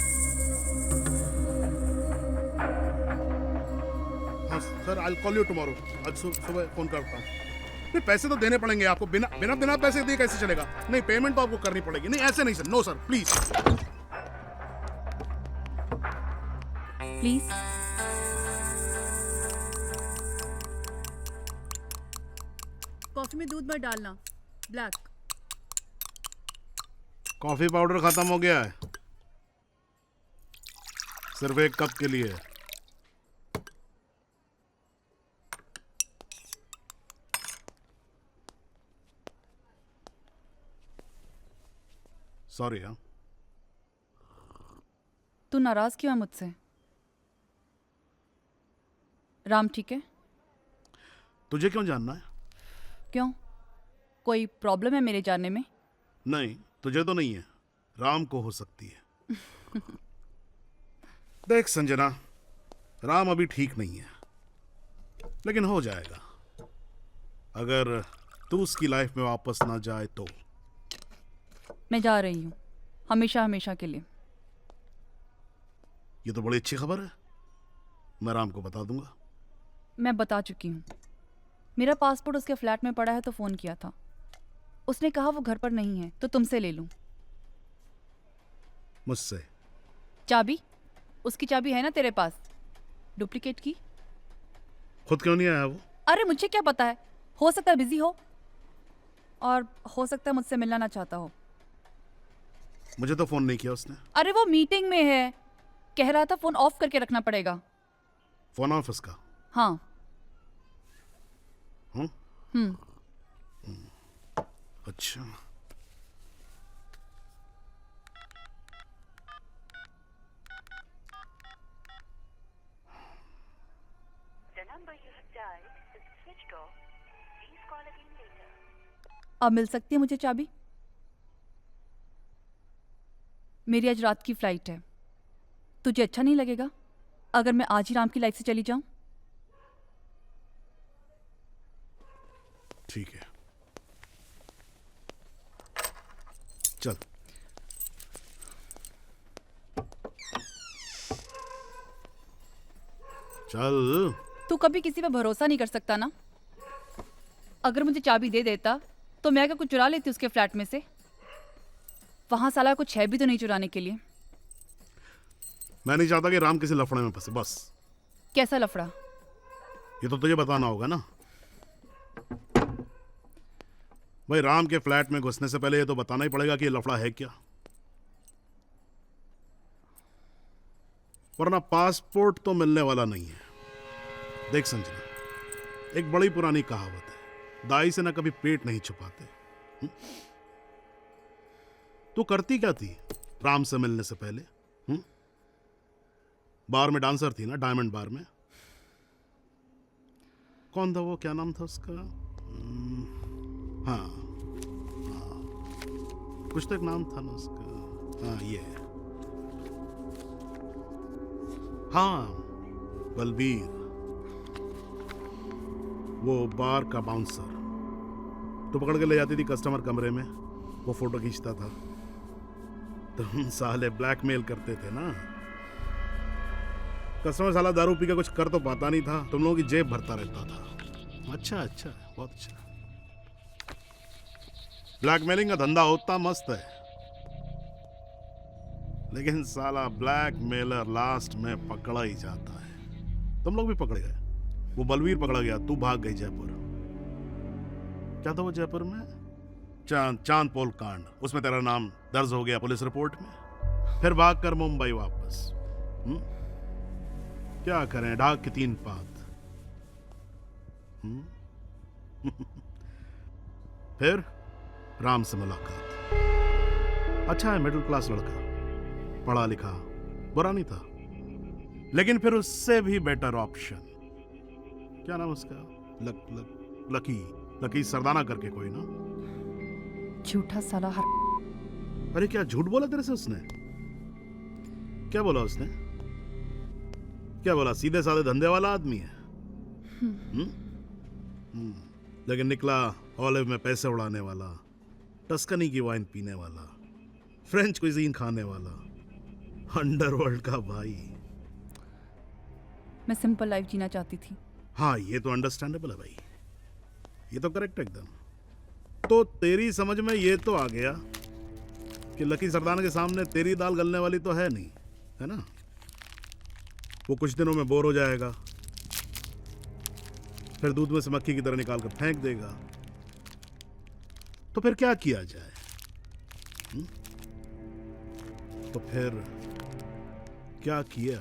हाँ sir, I will call you tomorrow. आज सुबह फोन करता हूँ। नहीं, पैसे तो देने पड़ेंगे आपको। बिना बिना बिना पैसे दिए कैसे चलेगा? नहीं, पेमेंट तो आपको करनी पड़ेगी। नहीं ऐसे नहीं sir, no sir, please please. Coffee में दूध मत डालना, ब्लैक। कॉफी पाउडर खत्म हो गया है, सिर्फ एक कप के लिए। सॉरी। हाँ, तू नाराज क्यों है मुझसे? राम ठीक है? तुझे क्यों जानना है? क्यों? कोई प्रॉब्लम है मेरे जानने में? नहीं, तुझे तो नहीं है, राम को हो सकती है। देख संजना, राम अभी ठीक नहीं है, लेकिन हो जाएगा अगर तू उसकी लाइफ में वापस ना जाए तो। मैं जा रही हूँ, हमेशा हमेशा के लिए। ये तो बड़ी अच्छी खबर है, मैं राम को बता दूंगा। मैं बता चुकी हूँ। मेरा पासपोर्ट उसके फ्लैट में पड़ा है तो फ़ोन किया था। उसने कहा वो घर पर नहीं है तो तुमसे ले लूँ। मुझसे? चाबी? उसकी चाबी है ना तेरे पास, डुप्लीकेट की? खुद क्यों नहीं आया वो? अरे मुझे क्या पता है, हो सकता है बिजी हो, और हो सकता है मुझसे मिलना ना चाहता हो। मुझे तो फोन नहीं किया उसने। अरे वो मीटिंग में है, कह रहा था फ़ोन ऑफ करके रखना पड़ेगा। फोन ऑफिस का? हाँ। अच्छा, अब मिल सकती है मुझे चाबी? मेरी आज रात की फ्लाइट है। तुझे अच्छा नहीं लगेगा अगर मैं आज ही राम की लाइफ से चली जाऊं? ठीक है, चल। चल। तू कभी किसी पे भरोसा नहीं कर सकता ना। अगर मुझे चाबी दे देता तो मैं क्या कुछ चुरा लेती उसके फ्लैट में से? वहां साला कुछ है भी तो नहीं चुराने के लिए। मैं नहीं चाहता कि राम किसी लफड़े में फंसे, बस। कैसा लफड़ा? ये तो तुझे बताना होगा ना भाई। राम के फ्लैट में घुसने से पहले ये तो बताना ही पड़ेगा कि ये लफड़ा है क्या, वरना पासपोर्ट तो मिलने वाला नहीं है। देख संजना, एक बड़ी पुरानी कहावत है, दाई से ना कभी पेट नहीं छुपाते। तू करती क्या थी राम से मिलने से पहले? बार में डांसर थी ना, डायमंड बार में। कौन था वो, क्या नाम था उसका? हाँ, कुछ तो एक नाम था ना उसका। हाँ, ये हाँ, बलबीर, वो बार का बाउंसर। तो पकड़ के ले जाती थी कस्टमर कमरे में, वो फोटो खींचता था। तुम साले ब्लैकमेल करते थे ना। कस्टमर साला दारू पी के कुछ कर तो पाता नहीं था, तुम लोगों की जेब भरता रहता था। अच्छा अच्छा, बहुत अच्छा। ब्लैकमेलिंग का धंधा होता मस्त है, लेकिन साला ब्लैकमेलर लास्ट में पकड़ा ही जाता है। तुम लोग भी पकड़े गए, वो बलवीर पकड़ा गया, तू भाग गई जयपुर। क्या था वो जयपुर में? चांदपोल कांड, उसमें तेरा नाम दर्ज हो गया पुलिस रिपोर्ट में। फिर भाग कर मुंबई वापस। क्या करें, डाक की 3 पात। फिर राम से मुलाकात। अच्छा है, मिडिल क्लास लड़का, पढ़ा लिखा, बुरा नहीं था। लेकिन फिर उससे भी बेटर ऑप्शन, क्या नाम उसका? लकी सरदाना करके कोई ना। झूठा साला हर। अरे क्या झूठ बोला तेरे से उसने? क्या बोला उसने? क्या बोला? सीधे साधे धंधे वाला आदमी है। लेकिन निकला ऑलिव में पैसे उड़ाने वाला, टस्कनी की वाइन पीने वाला, फ्रेंच क्विजीन खाने वाला, अंडरवर्ल्ड का भाई। मैं सिंपल लाइफ जीना चाहती थी। हाँ, ये तो अंडरस्टैंडेबल है भाई, ये तो करेक्ट एकदम। तो तेरी समझ में ये तो आ गया कि लकी सरदाना के सामने तेरी दाल गलने वाली तो है नहीं, है ना? वो कुछ दिनों में बोर हो जाएगा, फिर दूध में से मक्खी की तरह निकाल कर फेंक देगा। तो फिर क्या किया जाए? तो फिर क्या किया?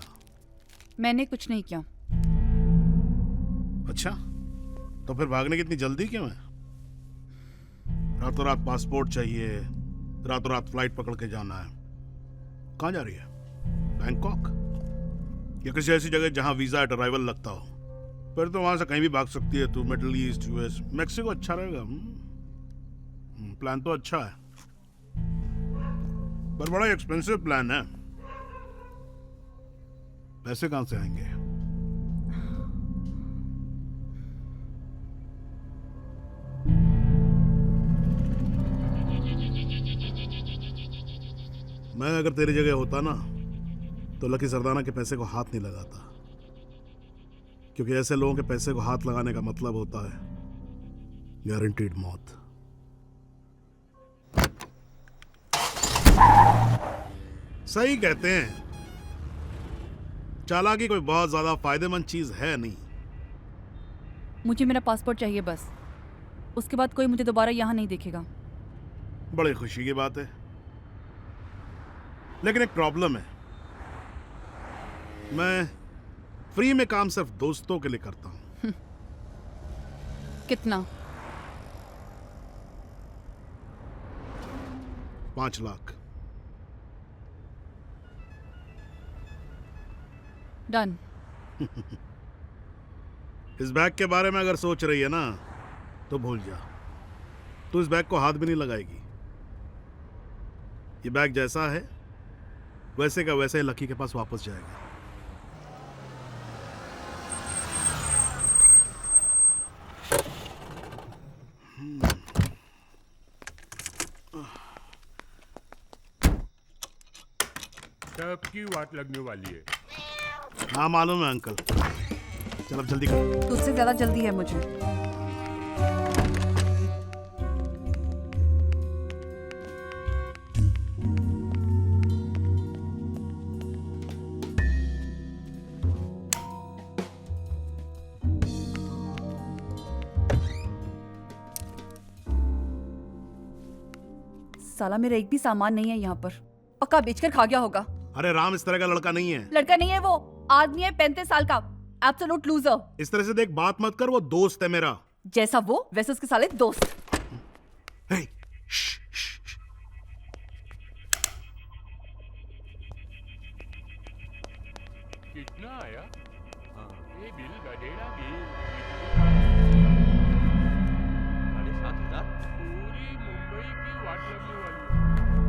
मैंने कुछ नहीं किया। अच्छा, तो फिर भागने की इतनी जल्दी क्यों है? रातों रात पासपोर्ट चाहिए, रातों रात फ्लाइट पकड़ के जाना है। कहाँ जा रही है? बैंकॉक या किसी ऐसी जगह जहां वीजा एट अराइवल लगता हो? फिर तो वहां से कहीं भी भाग सकती है तू, मिडिल ईस्ट, यूएस, मैक्सिको अच्छा रहेगा। प्लान तो अच्छा है, पर बड़ा एक्सपेंसिव प्लान है। पैसे कहां से आएंगे? मैं अगर तेरी जगह होता ना तो लकी सरदाना के पैसे को हाथ नहीं लगाता, क्योंकि ऐसे लोगों के पैसे को हाथ लगाने का मतलब होता है गारंटीड मौत। सही कहते हैं, चालाकी कोई बहुत ज्यादा फायदेमंद चीज है नहीं। मुझे मेरा पासपोर्ट चाहिए बस, उसके बाद कोई मुझे दोबारा यहाँ नहीं देखेगा। बड़ी खुशी की बात है, लेकिन एक प्रॉब्लम है। मैं फ्री में काम सिर्फ दोस्तों के लिए करता हूं। कितना? 5 लाख। डन। इस बैग के बारे में अगर सोच रही है ना तो भूल जा, तू इस बैग को हाथ भी नहीं लगाएगी। ये बैग जैसा है वैसे का वैसे ही लकी के पास वापस जाएगा। सबकी वाट लगने वाली है। हाँ मालूम है अंकल, चल अब जल्दी कर। तुझसे ज्यादा जल्दी है मुझे। साला मेरा एक भी सामान नहीं है यहाँ पर, पक्का बेचकर खा गया होगा। अरे राम इस तरह का लड़का नहीं है। लड़का नहीं है वो, आदमी है 35 साल का, एब्सोल्यूट लूजर। इस तरह से देख, बात मत कर, वो दोस्त है मेरा। जैसा वो वैसे उसके साले दोस्त। हे, श्श, श्श, श्श। कितना आया? ये बिल गधेड़ा बिल। 7,500। पूरी मुंबई की वाट लगने वाली है।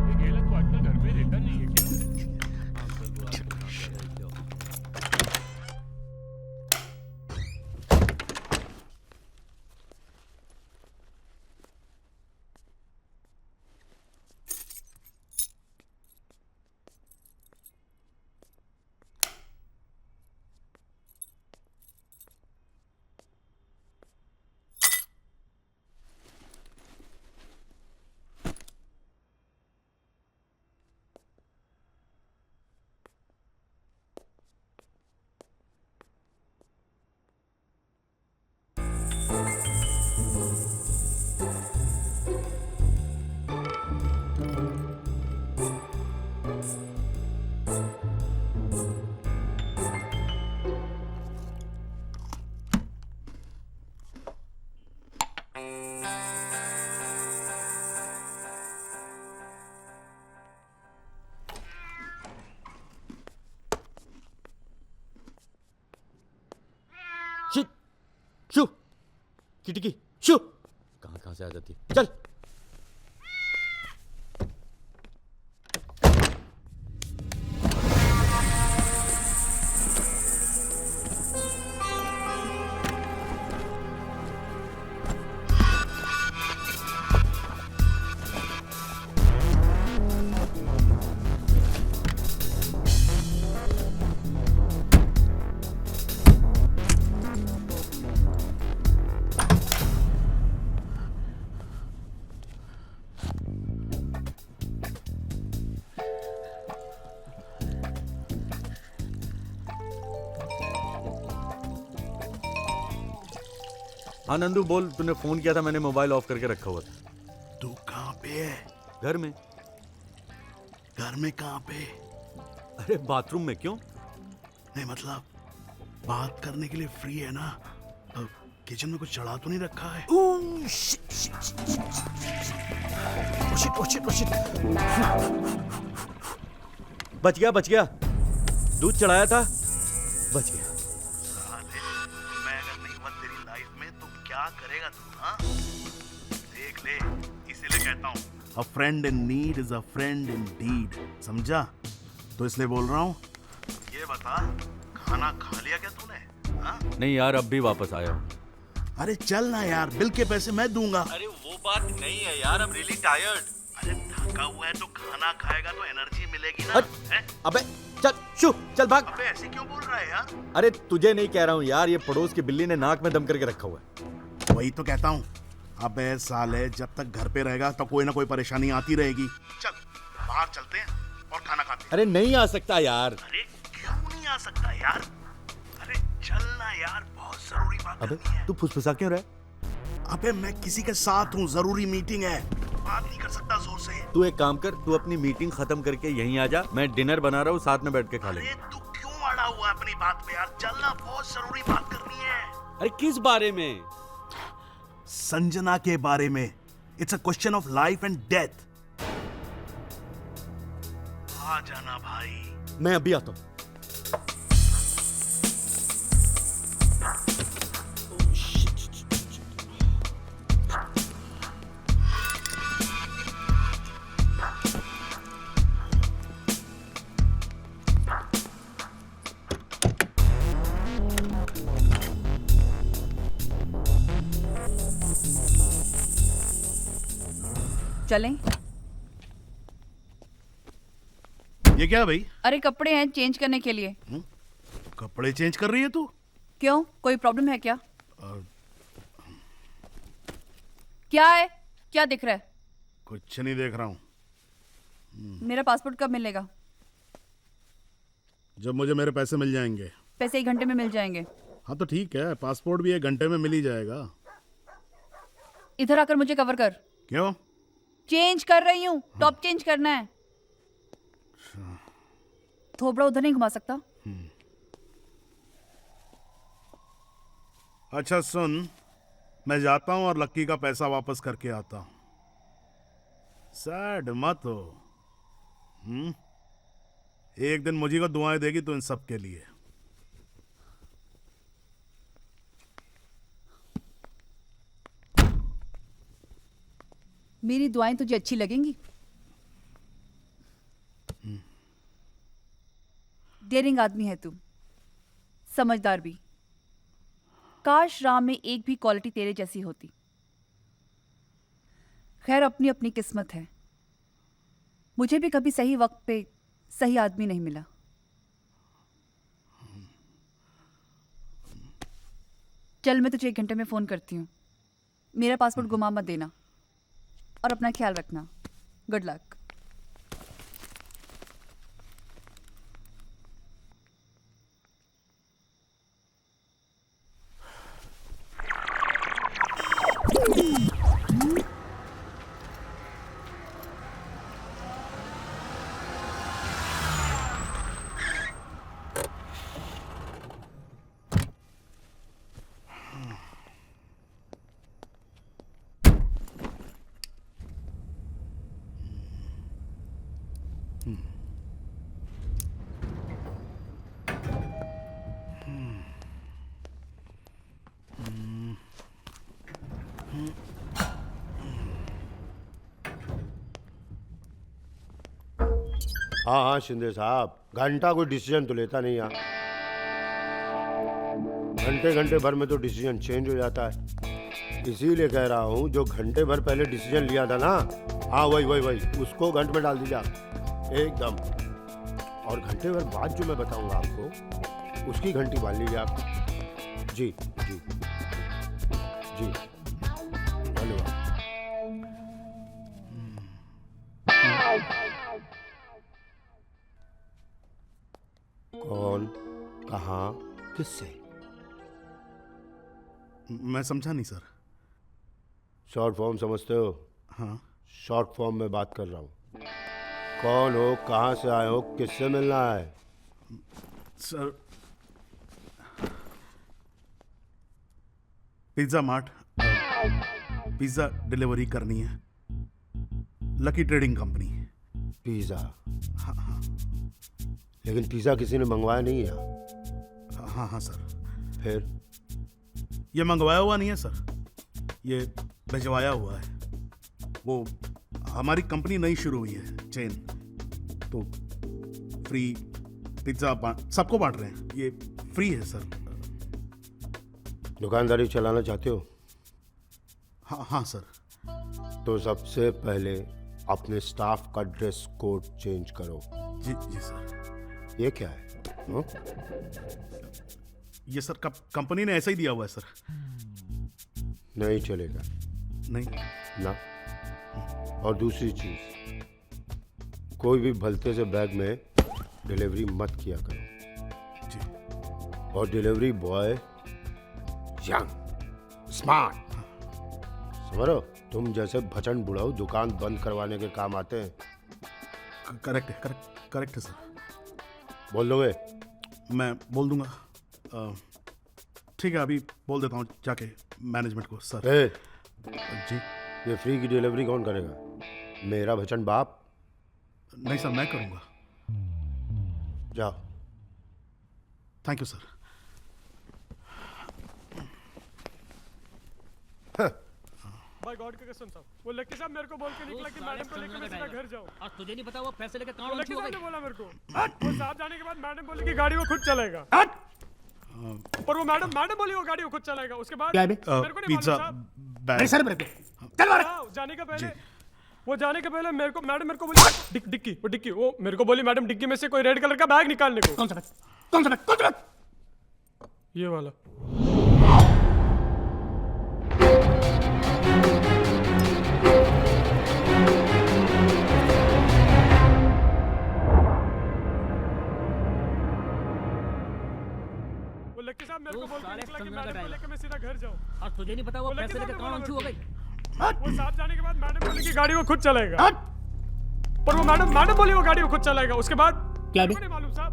ये गेला तो आजकल घर में रहता नहीं है क्या? शू किटकी शू कहाँ से आ जाती है? चल। हाँ नंदू बोल, तूने फोन किया था, मैंने मोबाइल ऑफ करके रखा हुआ था। तू कहाँ पे है? घर में। घर में कहाँ पे? अरे बाथरूम में। क्यों? नहीं मतलब बात करने के लिए फ्री है ना? तो किचन में कुछ चढ़ा तो नहीं रखा है? बच गया बच गया, दूध चढ़ाया था, बच गया। मैं अगर हाँ? देख ले, इसीलिए कहता हूँ a friend in need is a friend in deed, समझा? तो इसलिए बोल रहा हूँ, ये बता खाना खा लिया क्या तूने? हाँ? नहीं यार, अब भी वापस आया हूँ। अरे चल ना यार, बिल के पैसे मैं दूंगा। अरे वो बात नहीं है यार, I'm really tired. अरे थका हुआ है तो खाना खाएगा तो एनर्जी मिलेगी ना। हैं? अबे चल शू चल भाग। अबे ऐसे क्यों बोल रहा है यार? अरे तुझे नहीं कह रहा हूँ यार, ये पड़ोस की बिल्ली ने नाक में दम करके रखा हुआ है। वही तो कहता हूँ, अबे साले जब तक घर पे रहेगा तो कोई ना कोई परेशानी आती रहेगी। चल बाहर चलते हैं और खाना खाते हैं। अरे नहीं आ सकता यार। अरे क्यों नहीं आ सकता यार? अरे चल ना यार, बहुत जरूरी बात अबे करनी है। तू फुसफुसा क्यों रहा है? अबे मैं किसी के साथ हूँ, जरूरी मीटिंग है, बात नहीं कर सकता जोर से। तू एक काम कर, तू अपनी मीटिंग खत्म करके यहीं आ जा, मैं डिनर बना रहा हूँ, साथ में बैठ के खा अरे लेंगे। तू क्यों अड़ा हुआ है अपनी बात पे यार? चल ना, बहुत जरूरी बात करनी है। अरे किस बारे में? संजना के बारे में। It's a question of life and death. आ जाना भाई। मैं अभी आता हूँ। चलें? ये क्या है भाई? अरे कपड़े हैं चेंज करने के लिए। कपड़े चेंज कर रही है तू? क्यों, कोई प्रॉब्लम है क्या? क्या है? क्या दिख रहा है? कुछ नहीं देख रहा हूँ। मेरा पासपोर्ट कब मिलेगा? जब मुझे मेरे पैसे मिल जाएंगे। पैसे 1 घंटे में मिल जाएंगे। हाँ तो ठीक है, पासपोर्ट भी 1 घंटे में मिल ही जाएगा। इधर आकर मुझे कवर कर। क्यों? चेंज कर रही हूँ, टॉप चेंज करना है। थोबड़ा उधर नहीं घुमा सकता? अच्छा सुन, मैं जाता हूँ और लक्की का पैसा वापस करके आता हूँ। सैड मत हो। एक दिन मुझे को दुआएं देगी तो इन सब के लिए। मेरी दुआएं तुझे अच्छी लगेंगी? डेयरिंग आदमी है तू, समझदार भी। काश राम में एक भी क्वालिटी तेरे जैसी होती। खैर, अपनी अपनी किस्मत है। मुझे भी कभी सही वक्त पे सही आदमी नहीं मिला। चल, मैं तुझे 1 घंटे में फोन करती हूँ। मेरा पासपोर्ट गुमा मत देना और अपना ख्याल रखना। Good luck. हाँ हाँ शिंदे साहब, घंटा कोई डिसीजन तो लेता नहीं यहाँ। घंटे घंटे भर में तो डिसीजन चेंज हो जाता है। इसीलिए कह रहा हूँ, जो घंटे भर पहले डिसीजन लिया था ना, हाँ वही वही वही, उसको घंटे में डाल दीजिए आप एकदम। और घंटे भर बाद जो मैं बताऊँगा आपको, उसकी घंटी बांध लीजिए आप। जी जी जी, धन्यवाद। कौन, कहाँ, किससे? मैं समझा नहीं सर। शॉर्ट फॉर्म समझते हो? हाँ। शॉर्ट फॉर्म में बात कर रहा हूँ। कौन हो, कहाँ से आए हो, किससे मिलना है? Sir, pizza mart, pizza delivery करनी है। Lucky trading company. पिज़्ज़ा? हाँ हाँ लेकिन पिज़्ज़ा किसी ने मंगवाया नहीं है। हाँ हाँ सर। फिर? ये मंगवाया हुआ नहीं है सर, ये भिजवाया हुआ है। वो हमारी कंपनी नई शुरू हुई है, चेन, तो फ्री पिज्ज़ा सबको बांट रहे हैं। ये फ्री है सर। दुकानदारी चलाना चाहते हो हाँ हाँ सर। तो सबसे पहले अपने स्टाफ का ड्रेस कोड चेंज करो। जी जी सर। ये क्या है? हाँ? ये सर कंपनी ने ऐसा ही दिया हुआ है सर। नहीं चलेगा नहीं ना। और दूसरी चीज, कोई भी भलते से बैग में डिलीवरी मत किया करो। जी। और डिलीवरी बॉय यंग स्मार्ट, समझो, तुम जैसे भचन बुढ़ाऊ दुकान बंद करवाने के काम आते हैं। करेक्ट है, करेक्ट है सर। बोल दोगे? मैं बोल दूंगा। ठीक है, अभी बोल देता हूँ जाके मैनेजमेंट को सर। ए, जी। ये फ्री की डिलीवरी कौन करेगा? मेरा भचन बाप? नहीं सर, मैं करूँगा। जाओ। Thank you sir. भाई गॉड की कसम साहब, वो लक्की साहब मेरे को बोल के निकला कि मैडम को लेकर मैं सीधा घर जाऊं। और तुझे नहीं पता वो पैसे लेके कहाँ लक्की साहब ने बोला मेरे को। वो साहब जाने के बाद मैडम बोली कि गाड़ी वो खुद चलेगा। पर वो मैडम बोली वो गाड़ी वो खुद चलाएगा। उसके बाद मेरे को नहीं पिज्जा मालूम बैग। साहब। जाने का पहले वो जाने के पहले मेरे को मैडम मेरे को बोली डिक्की वो मेरे को बोली मैडम डिक्की में से कोई रेड कलर का बैग निकालने को। कौन सा बैग? ये वाला। वो लक्की साहब मेरे को बोल के निकला कि मैडम को लेकर मैं सीधा घर जाऊं। और तुझे नहीं पता वो पैसे लेके कहाँ हो गई? वो साहब जाने के बाद मैडम बोली कि गाड़ी वो खुद चलाएगा। पर वो मैडम बोली वो गाड़ी वो खुद चलाएगा। उसके बाद क्या नहीं मालूम साहब।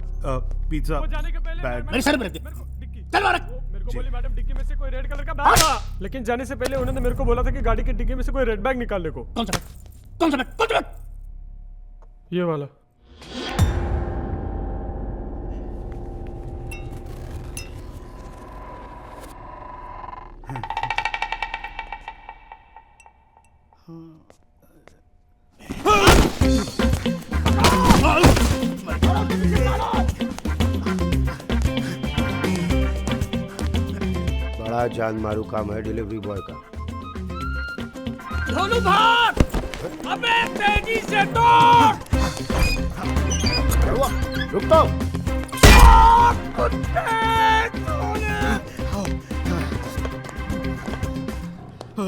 पिज्जा वो जाने के पहले बैग। मेरे सर पे रख दे। मेरे को बोली मैडम डिक्की में से कोई रेड कलर का बैग था, लेकिन जाने से पहले उन्होंने मेरे को बोला था कि गाड़ी की डिक्की में से कोई रेड बैग निकालने को। कौन सा बैग? ये वाला। बड़ा जान मारू काम है डिलीवरी बॉय का। ढोलू भाग! अबे तेजी से दौड़! रुक तो।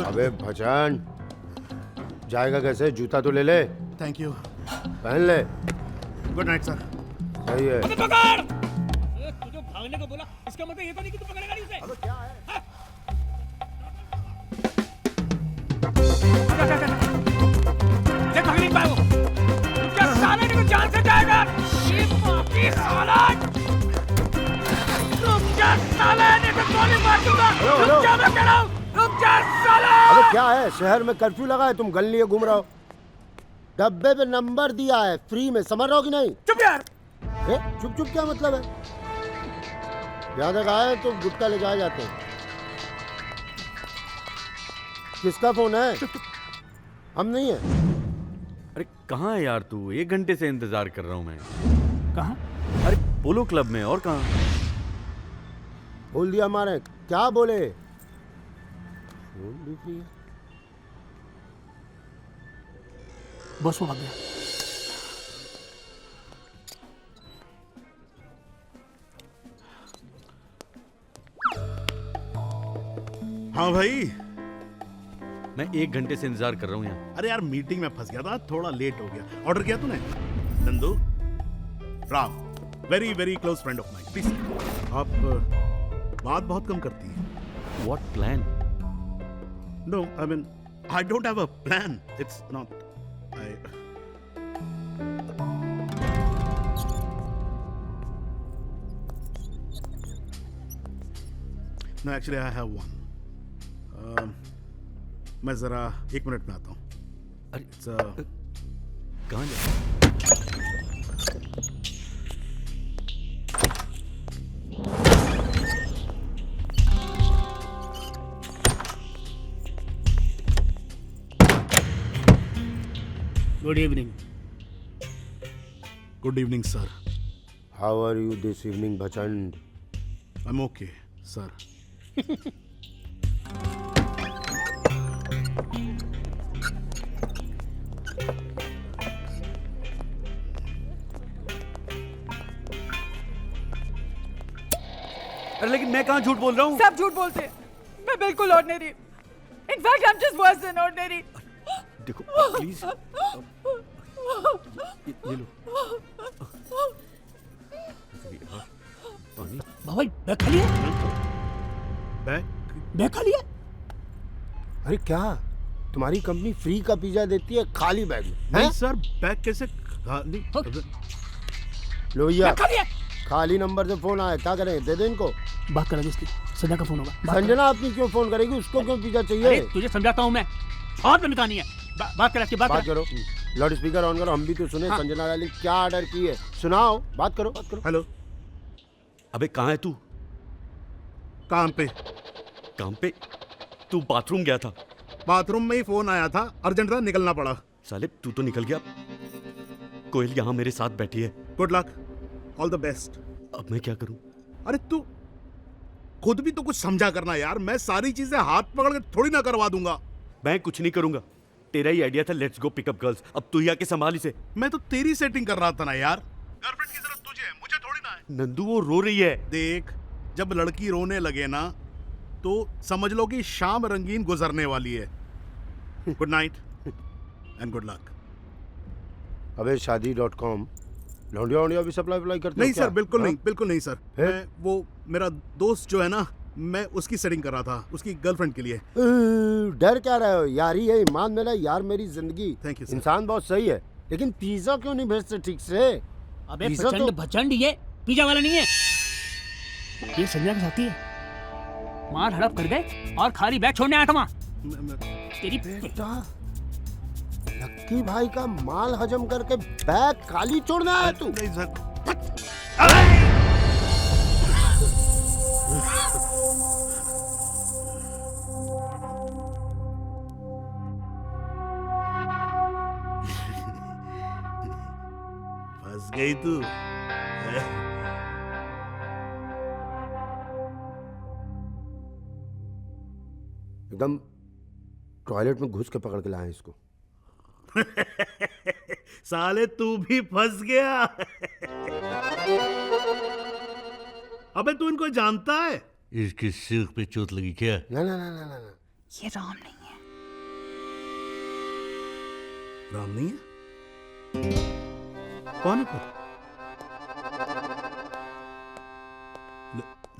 अबे भजन, जाएगा कैसे? जूता तो ले ले। Thank you. पहन ले। Good night sir. सही है। पकड़! तुझे भागने को बोला, इसका मतलब ये तो नहीं कि तू पकड़ेगा नहीं उसे। अबे क्या है? ये भाग नहीं पाए वो। क्या साले ने जान से जाएगा? ये बाकी साला! रुक जा साले, नहीं तो गोली मार दूंगा। रुक जा मैं कह रहा हूँ। रुक जा साला! अबे क्या है? शहर में कर्फ्यू लगा है, तुम गन लिए घूम रहे हो। डब्बे पे नंबर दिया है, फ्री में, समझ रहे हो कि नहीं? चुप यार! चुप क्या मतलब है? यहाँ तक आए तो गुटका ले जाए जाते हैं। किसका फोन है? हम नहीं है। अरे कहाँ है यार तू? 1 घंटे से इंतजार कर रहा हूँ मैं। कहाँ? अरे पोलो क्लब में। और कहाँ? बोल दिया हमारे। क्या बोले? फोन भी फ्री है। बस वो आ गया। हाँ भाई। मैं 1 घंटे से इंतजार कर रहा हूँ यहाँ। अरे यार मीटिंग में फंस गया था, थोड़ा लेट हो गया। ऑर्डर किया तूने? Nandu Ram, very very close friend of mine, please. आप बात बहुत कम करती हैं। What plan? No, I mean I don't have a plan. It's not I. No actually I have one. मैं जरा 1 मिनट में आता हूँ। अरे कहाँ जा? Good evening. Good evening sir. How are you this evening Bhachand? I am okay sir. अरे लेकिन मैं कहाँ झूठ बोल रहा हूँ? सब झूठ बोलते हैं। मैं बिल्कुल ordinary. In fact I am just worse than ordinary. देखो प्लीज, ये लो पानी। बाबा बैग खाली है? बैग खाली है? अरे क्या तुम्हारी कंपनी फ्री का पिज्जा देती है खाली बैग में? नहीं सर, बैग कैसे खाली? लो भैया, बैग खाली है? खाली नंबर से फोन आया, क्या करें? दे दे इनको। बात करा जिसकी संजना का फोन होगा। बात संजना अपनी क्यों फोन करेगी? उसको क्यों पिज्जा अरे चाहिए? तुझे समझाता हूँ मैं, हाथ में निकालनी है। बात कर इसकी, बात बात कर। करो, लाउड स्पीकर ऑन करो, हम भी तो सुने। हाँ। संजना वाली क्या ऑर्डर की है, सुनाओ, बात करो, बात करो। हेलो, अबे कहाँ है तू? काम पे। काम पे? तू बाथरूम गया था? बाथरूम में ही फोन आया था, अर्जेंट था, निकलना पड़ा। साले तू तो निकल गया, कोयल यहाँ मेरे साथ बैठी है। Good luck, all the best. अब मैं क्या करूं? अरे तू खुद भी तो कुछ समझा करना यार। मैं सारी चीजें हाथ पकड़ के थोड़ी ना करवा दूंगा। मैं कुछ नहीं करूंगा, तेरा ही आइडिया था लेट्स गो पिकअप गर्ल्स। अब तू ही आके संभाल इसे। मैं तो तेरी सेटिंग कर रहा था ना यार। गर्लफ्रेंड की जरूरत तुझे है, मुझे थोड़ी ना है। नंदू वो रो रही है। देख, जब लड़की रोने लगे ना तो समझ लो कि शाम रंगीन गुजरने वाली है। Good night and good luck. अबे शादी.com लौंडिया वोंडिया भी सप्लाई करते हो नहीं क्या? सर, बिल्कुल हाँ? नहीं, बिल्कुल नहीं सर। फिर? मैं वो मेरा दोस्त जो है ना, मैं उसकी सेटिंग कर रहा था, उसकी गर्लफ्रेंड के लिए। डर क्या रहे हो? यारी है, ईमान मेरा, यार मेरी जिंदगी। Thank you sir. इंसान बहुत सही है, लेकिन पिज्जा क्यों नहीं भेजते ठीक से? अबे पिज्जा प्रचंड तो- भचंड, ये पिज्जा वाला नहीं है, ये संजना के साथी है। मार हड़प कर गए और खाली बैग छोड़ने आया था वहाँ। तेरी लक्की भाई का माल हजम करके बैग खाली छोड़ना है तू? नहीं सर। फंस गई तू। एकदम टॉयलेट में घुस के पकड़ के लाए इसको। साले तू भी फंस गया। अबे तू इनको जानता है? इसकी सिर पे चोट लगी क्या? ना ना ना ना ना ना। ये राम नहीं है। राम नहीं है? कौन है फिर?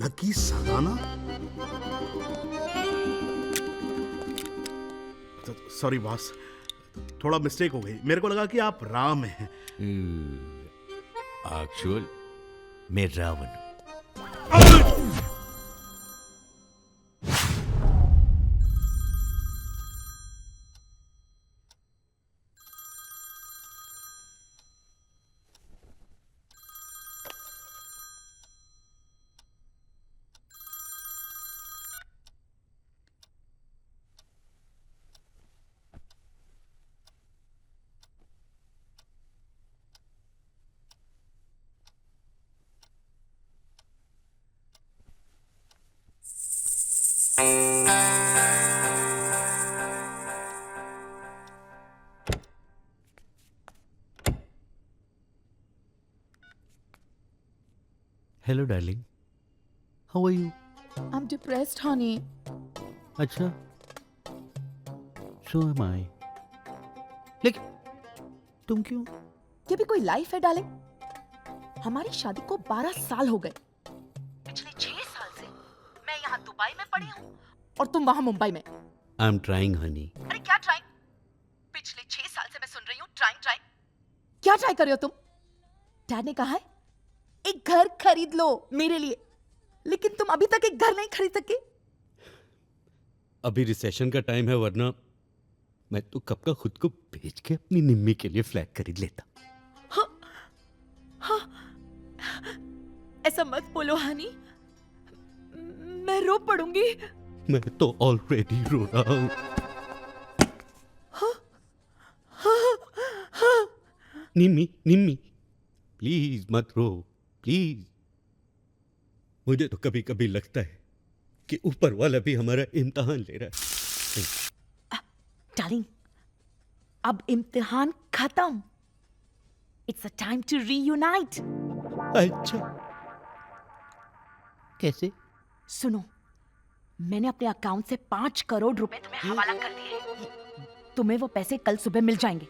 लकी सगाना? सॉरी बॉस, थोड़ा मिस्टेक हो गई। मेरे को लगा कि आप राम हैं। एक्चुअल मैं रावण हूं। Hello darling, how are you? I'm depressed, honey. अच्छा, सो एम आई। लेकिन तुम क्यों? ये भी कोई लाइफ है डार्लिंग? हमारी शादी को 12 साल हो गए। पिछले 6 साल से मैं यहाँ दुबई में पड़ी हूँ और तुम वहाँ मुंबई में। I am trying Honey. अरे क्या ट्राइंग? पिछले 6 साल से मैं सुन रही हूँ ट्राइंग। क्या ट्राई कर रहे हो तुम? डैड ने कहा है एक घर खरीद लो मेरे लिए, लेकिन तुम अभी तक एक घर नहीं खरीद सके। अभी रिसेशन का टाइम है, वरना मैं तो कब का खुद को बेच के अपनी निम्मी के लिए फ्लैट खरीद लेता। हाँ, ऐसा मत बोलो हनी, मैं रो पड़ूंगी। मैं तो ऑलरेडी रो रहा हूं। निम्मी निम्मी प्लीज मत रो प्लीज। मुझे तो कभी कभी लगता है कि ऊपर वाला भी हमारा इम्तिहान ले रहा है। डार्लिंग, अब इम्तिहान खत्म। It's a time to reunite. अच्छा, कैसे? सुनो, मैंने अपने अकाउंट से 5 करोड़ रुपए तुम्हें हवाला कर दिए। तुम्हें वो पैसे कल सुबह मिल जाएंगे।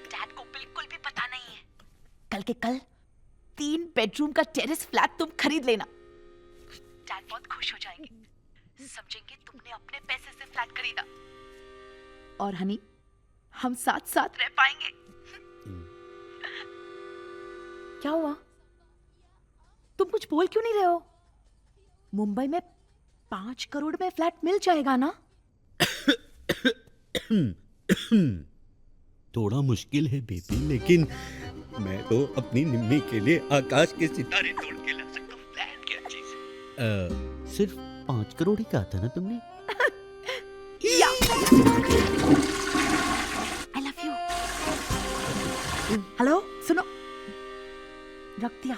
डैड को बिल्कुल भी पता नहीं है। कल के कल 3 बेडरूम का टेरेस फ्लैट तुम खरीद लेना। डैड बहुत खुश हो जाएंगे, समझेंगे तुमने अपने पैसे से फ्लैट खरीदा। और हनी, हम साथ साथ रह पाएंगे। क्या हुआ? तुम कुछ बोल क्यों नहीं रहे हो? मुंबई में 5 करोड़ में फ्लैट मिल जाएगा ना? थोड़ा मुश्किल है बेबी, लेकिन मैं तो अपनी निम्मी के लिए आकाश के सितारे तोड़ के ला सकता हूँ। फ्लैट क्या चीज है? सिर्फ 5 करोड़ ही कहा था ना तुमने? आई लव यू। हेलो, सुनो, रख दिया।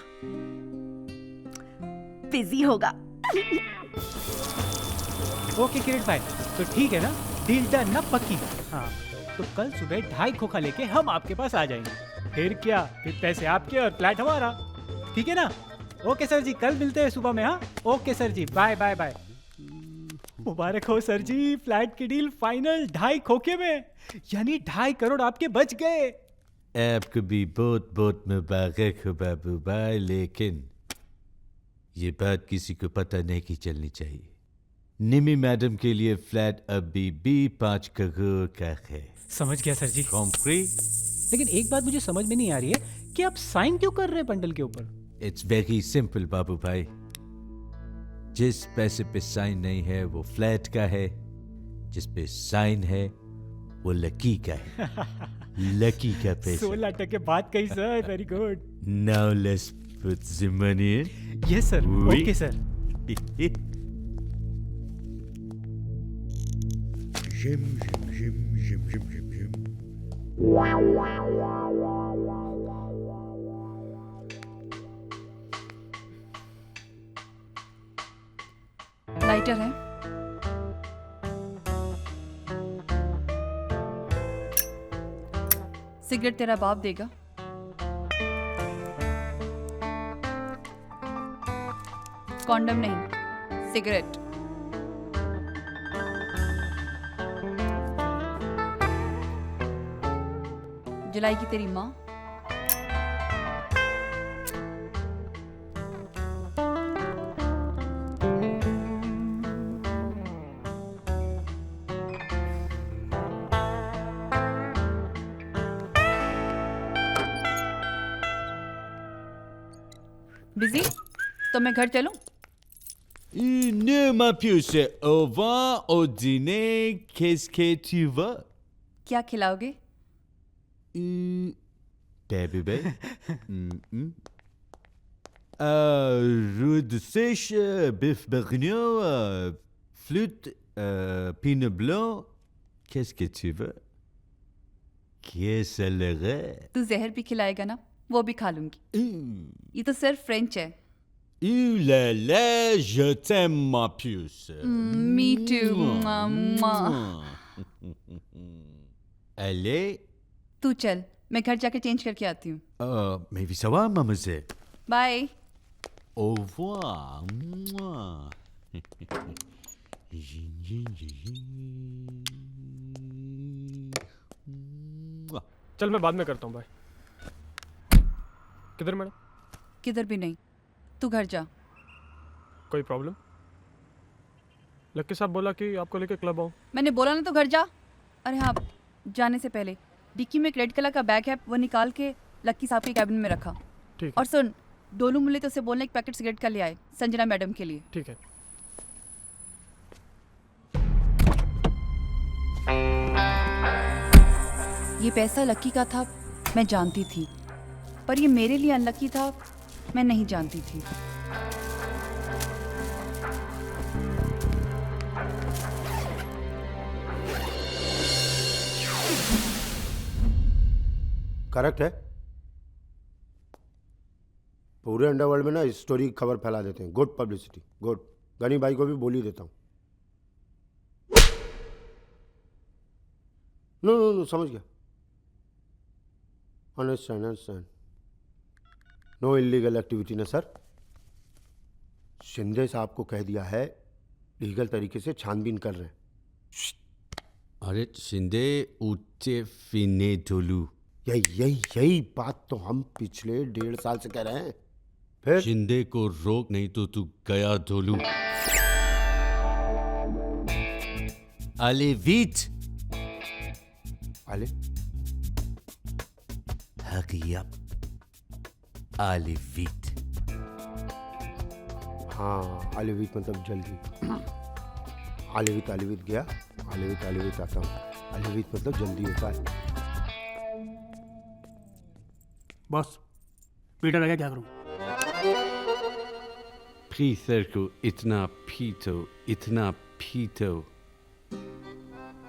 बिजी होगा। ओके किरण भाई, तो ठीक है ना, डील डन ना, पक्की। हाँ, तो कल सुबह 2.5 खोखा लेके हम आपके पास आ जाएंगे। फिर क्या, फिर पैसे आपके और फ्लैट हमारा, ठीक है ना? ओके सर जी, कल मिलते हैं सुबह में। हाँ, ओके सर जी, बाय बाय बाय। मुबारक हो सर जी, फ्लैट की डील फाइनल 2.5 खोखे में, यानी 2.5 करोड़ आपके बच गए। आपको भी बहुत बहुत मुबारक हो बाबू भाई, लेकिन ये बात किसी को पता नहीं चलनी चाहिए। निमी मैडम के लिए फ्लैट अभी भी 5 करोड़ का है। समझ गया सर जी। कॉम्प्री? लेकिन एक बात मुझे समझ में नहीं आ रही है कि आप साइन क्यों कर रहे हैं बंडल के ऊपर? इट्स वेरी सिंपल बाबू भाई, जिस पैसे पे साइन नहीं है वो फ्लैट का है, जिस पे साइन है वो लकी का है। लकी का पैसा। 16 टके बात कही sir, very good. Now let's put the money in. Yes sir, Oui. Okay sir. Jim, Jim, Jim, Jim, Jim, Jim, Jim. Lighter है? सिगरेट तेरा बाप देगा? कॉन्डम नहीं, सिगरेट। जलाएगी तेरी माँ? बिजी? तो मैं घर चलूं? Ne ma puce, au revoir, au dîner, qu'est-ce que tu veux? क्या खिलाओगे? Baby baby. Rude sèche, bœuf bourguignon, flûte, pinot blanc. Qu'est-ce que tu veux? Qu'est-ce le reste? तू जहर भी खिलाएगा ना, वो भी खा लूंगी। ये तो सिर्फ फ्रेंच है। La la, je t'aime ma puce. Me too. Mwah. Allez. तू चल, मैं घर जाके चेंज करके आती हूँ। Mais ça va, mademoiselle? Bye. Au revoir. चल मैं बाद में करता हूँ, बाय। किधर मैडम? किधर भी नहीं, तू घर जा। कोई प्रॉब्लम? लक्की साहब बोला कि आपको लेके क्लब आऊँ। मैंने बोला ना, तू घर जा। अरे हाँ, जाने से पहले डिक्की में एक रेड कलर का बैग है, वो निकाल के लक्की साहब के कैबिन में रखा। ठीक। और सुन, डोलू मुल्ले तो उसे बोलने एक पैकेट सिगरेट का ले आए, संजना मैडम के लिए। ठीक है। ये पैसा लक्की का था, मैं जानती थी, पर ये मेरे लिए अनलक्की था, मैं नहीं जानती थी। करेक्ट है। पूरे अंडरवर्ल्ड में ना इस स्टोरी की खबर फैला देते हैं। Good publicity, good. गनी भाई को भी बोल ही देता हूँ। नो नो नो, समझ गया। Understand understand. No illegal activity ना सर। शिंदे साहब को कह दिया है लीगल तरीके से छानबीन कर रहे हैं। अरे शिंदे ऊंचे फिने ढोलू। यही बात तो हम पिछले 1.5 साल से कह रहे हैं। फिर शिंदे को रोक, नहीं तो तू गया ढोलू। Allez आले hurry up. Allez vite. हाँ, आलेवित मतलब जल्दी। आलेवित गया, आलेवित आता हूँ। आलेवित मतलब जल्दी होता है। बॉस पीटर लगा क्या करूं? पीटर को इतना पीटो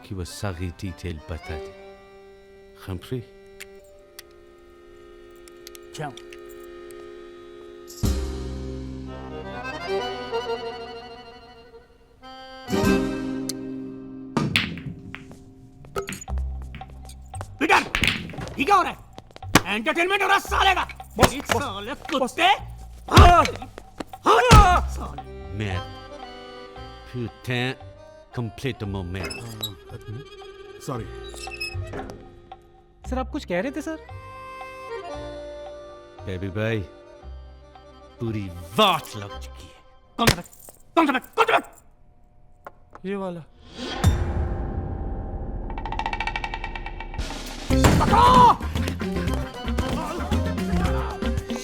कि वो सारी डिटेल बता दे। Compris? जाओ। पीटर, ये क्या हो रहा है? एंटरटेनमेंट हो रहा है साले का। साले कुत्ते। Merde. Putain, complètement merde. Sorry. Sir आप कुछ कह रहे थे सर? बेबी भाई, पूरी वाट लग चुकी है। कौन सा बैग? ये वाला।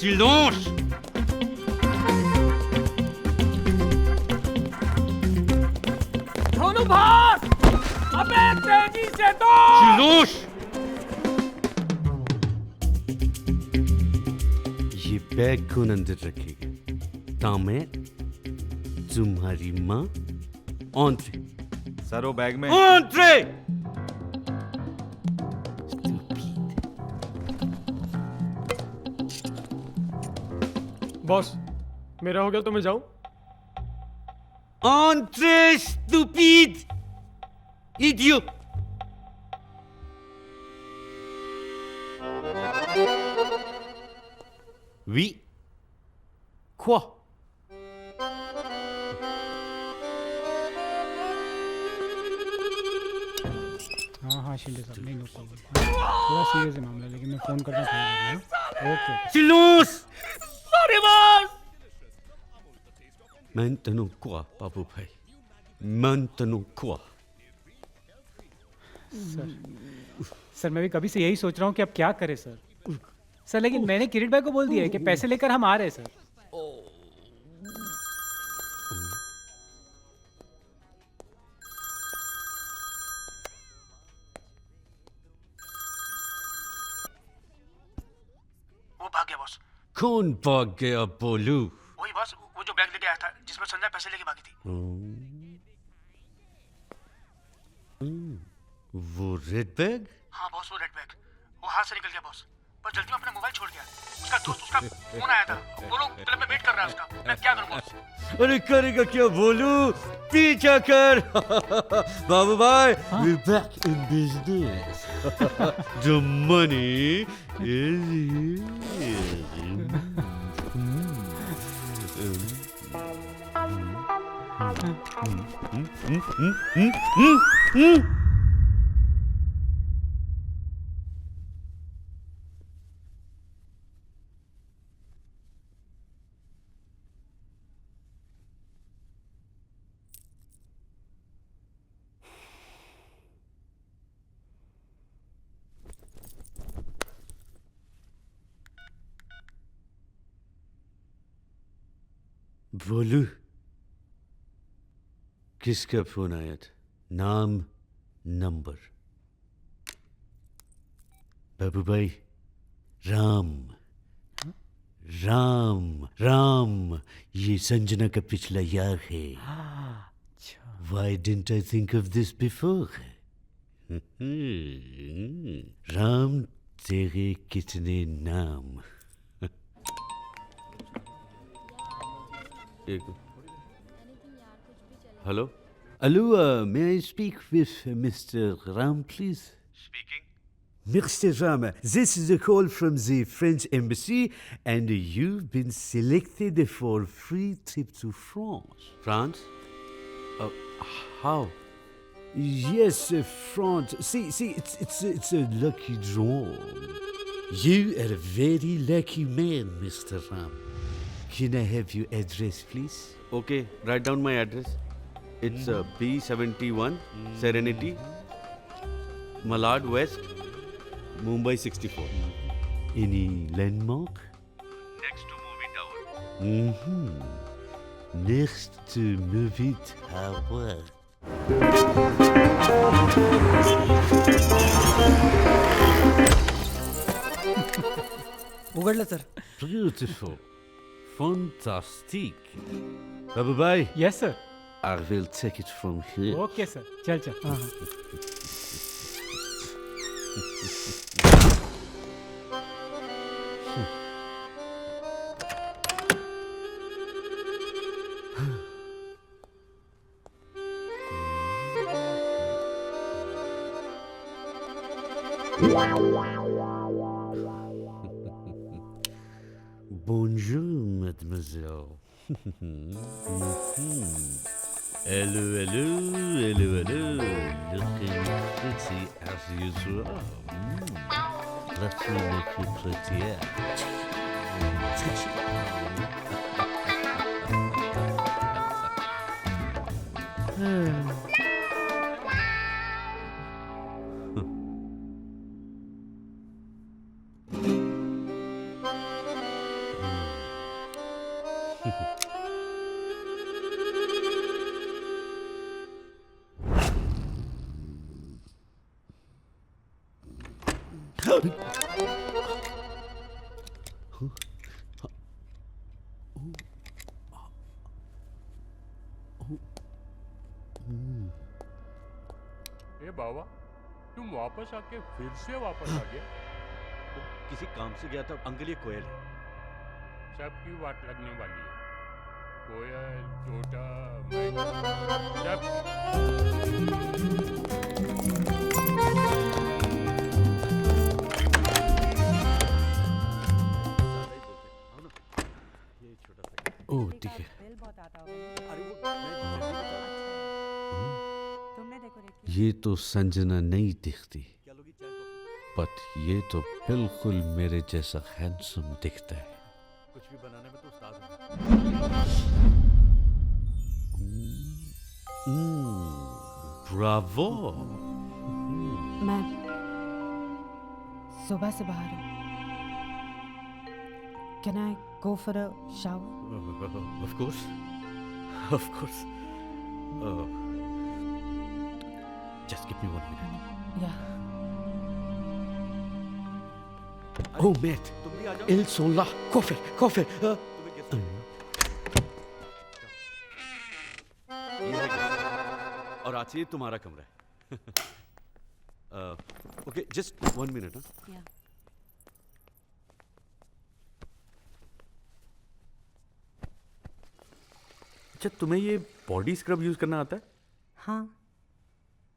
Silence! दोनों भाग! अबे तेजी से दो! Silence! ये बैग कौन अंदर रखेगा? तामे, तुम्हारी माँ, एंट्री। सर वो बैग में एंट्री! बॉस मेरा हो गया तो मैं जाऊं? Entrez, stupide! Idiot! Oui? Quoi? हाँ शिंदे साहब, नहीं नो प्रॉब्लम। थोड़ा सीरियस है मामला, लेकिन मैं फोन करना चाहूँगा। Okay. Silence! Sorry boss. Maintenant quoi, Babu Bhai? Maintenant quoi? Sir मैं भी कभी से यही सोच रहा हूँ कि अब क्या करें सर। सर लेकिन मैंने किरीट भाई को बोल दिया है कि पैसे लेकर हम आ रहे हैं सर। वो भाग गया बॉस। कौन भाग गया बोलू? वही बॉस, वो जो बैग लेके आया था जिसमें संजय पैसे लेके भागी थी। वो रेड बैग? हाँ बॉस, वो रेड बैग वो हाथ से निकल गया बॉस, पर जल्दी में अपना मोबाइल छोड़ गया। उसका दोस्त, उसका फोन आया था, वो लोग क्लब में वेट कर रहा है उसका। मैं क्या करूं बॉस? अरे करेगा क्या बोलू? पीछा कर। बाबू भाई, we're back in business. The money is बोलू, किसका फोन आया था? नाम, नंबर? बाबू भाई, राम राम राम, ये संजना का पिछला यार है। Why didn't I think of this before? Ram तेरे कितने नाम? एक hello Hello, may I speak with Mr. Ram, please? Speaking Mr. Ram, this is a call from the French embassy, and you've been selected for free trip to France. France how Yes, France. See, it's a lucky draw. You are a very lucky man, Mr. Ram. Can I have your address, please? Okay write down my address it's B71 serenity Malad west Mumbai 64 Any landmark? Next to movie tower Next to movie tower. उघडलं sir. Beautiful. Fantastic. Babu bhai, yes sir. I will take it from here. Okay sir. चल चल. हाँ हाँ. Bonjour, mademoiselle. Hello, hello, hello, hello. Looking pretty as usual. Let me make you prettier. ए बाबा, तुम वापस आके फिर से वापस आ गए. किसी काम से गया था अंकल ये कोयल है सबकी वाट लगने वाली है. कोयल, तोता, मैना, सब. ये छोटा सा Oh dear. ये तो संजना नहीं दिखती, बट ये तो बिल्कुल मेरे जैसा हैंडसम दिखता है. कुछ भी बनाने में तो उस्ताद हूँ ब्रावो. मैं सुबह से बाहर हूँ. Can I go for a shower? Of course. Of course. Just give me 1 minute. या Oh mate, तुम भी आ जाओ. il sont là. Coffee. तुम्हें guest ये है guest. और आज से ये तुम्हारा कमरा है. Okay just 1 minute. या अच्छा तुम्हें ये बॉडी स्क्रब यूज करना आता है? हाँ.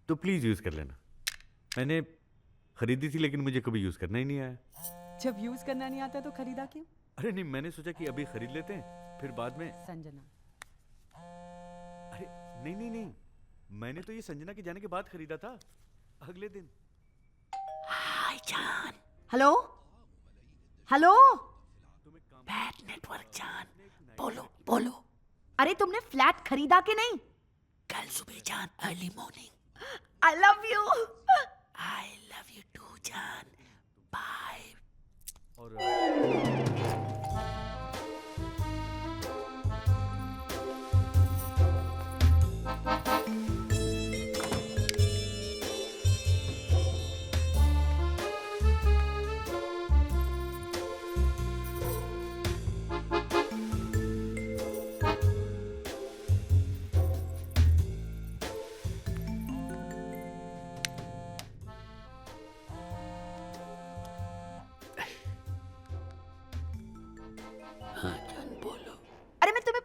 तो प्लीज यूज कर लेना. मैंने खरीदी थी लेकिन मुझे कभी यूज करना ही नहीं आया. जब यूज करना नहीं आता तो खरीदा क्यों? अरे नहीं मैंने सोचा कि अभी खरीद लेते हैं फिर बाद में. संजना. अरे नहीं मैंने तो ये संजना के जाने के बाद खरीदा था अगले दिन. हाय जान. Hello hello. बैड नेटवर्क जान. बोलो बोलो. अरे तुमने फ्लैट खरीदा कि नहीं? कल सुबह जान. Early morning. I love you. I love you too जान. बाय. और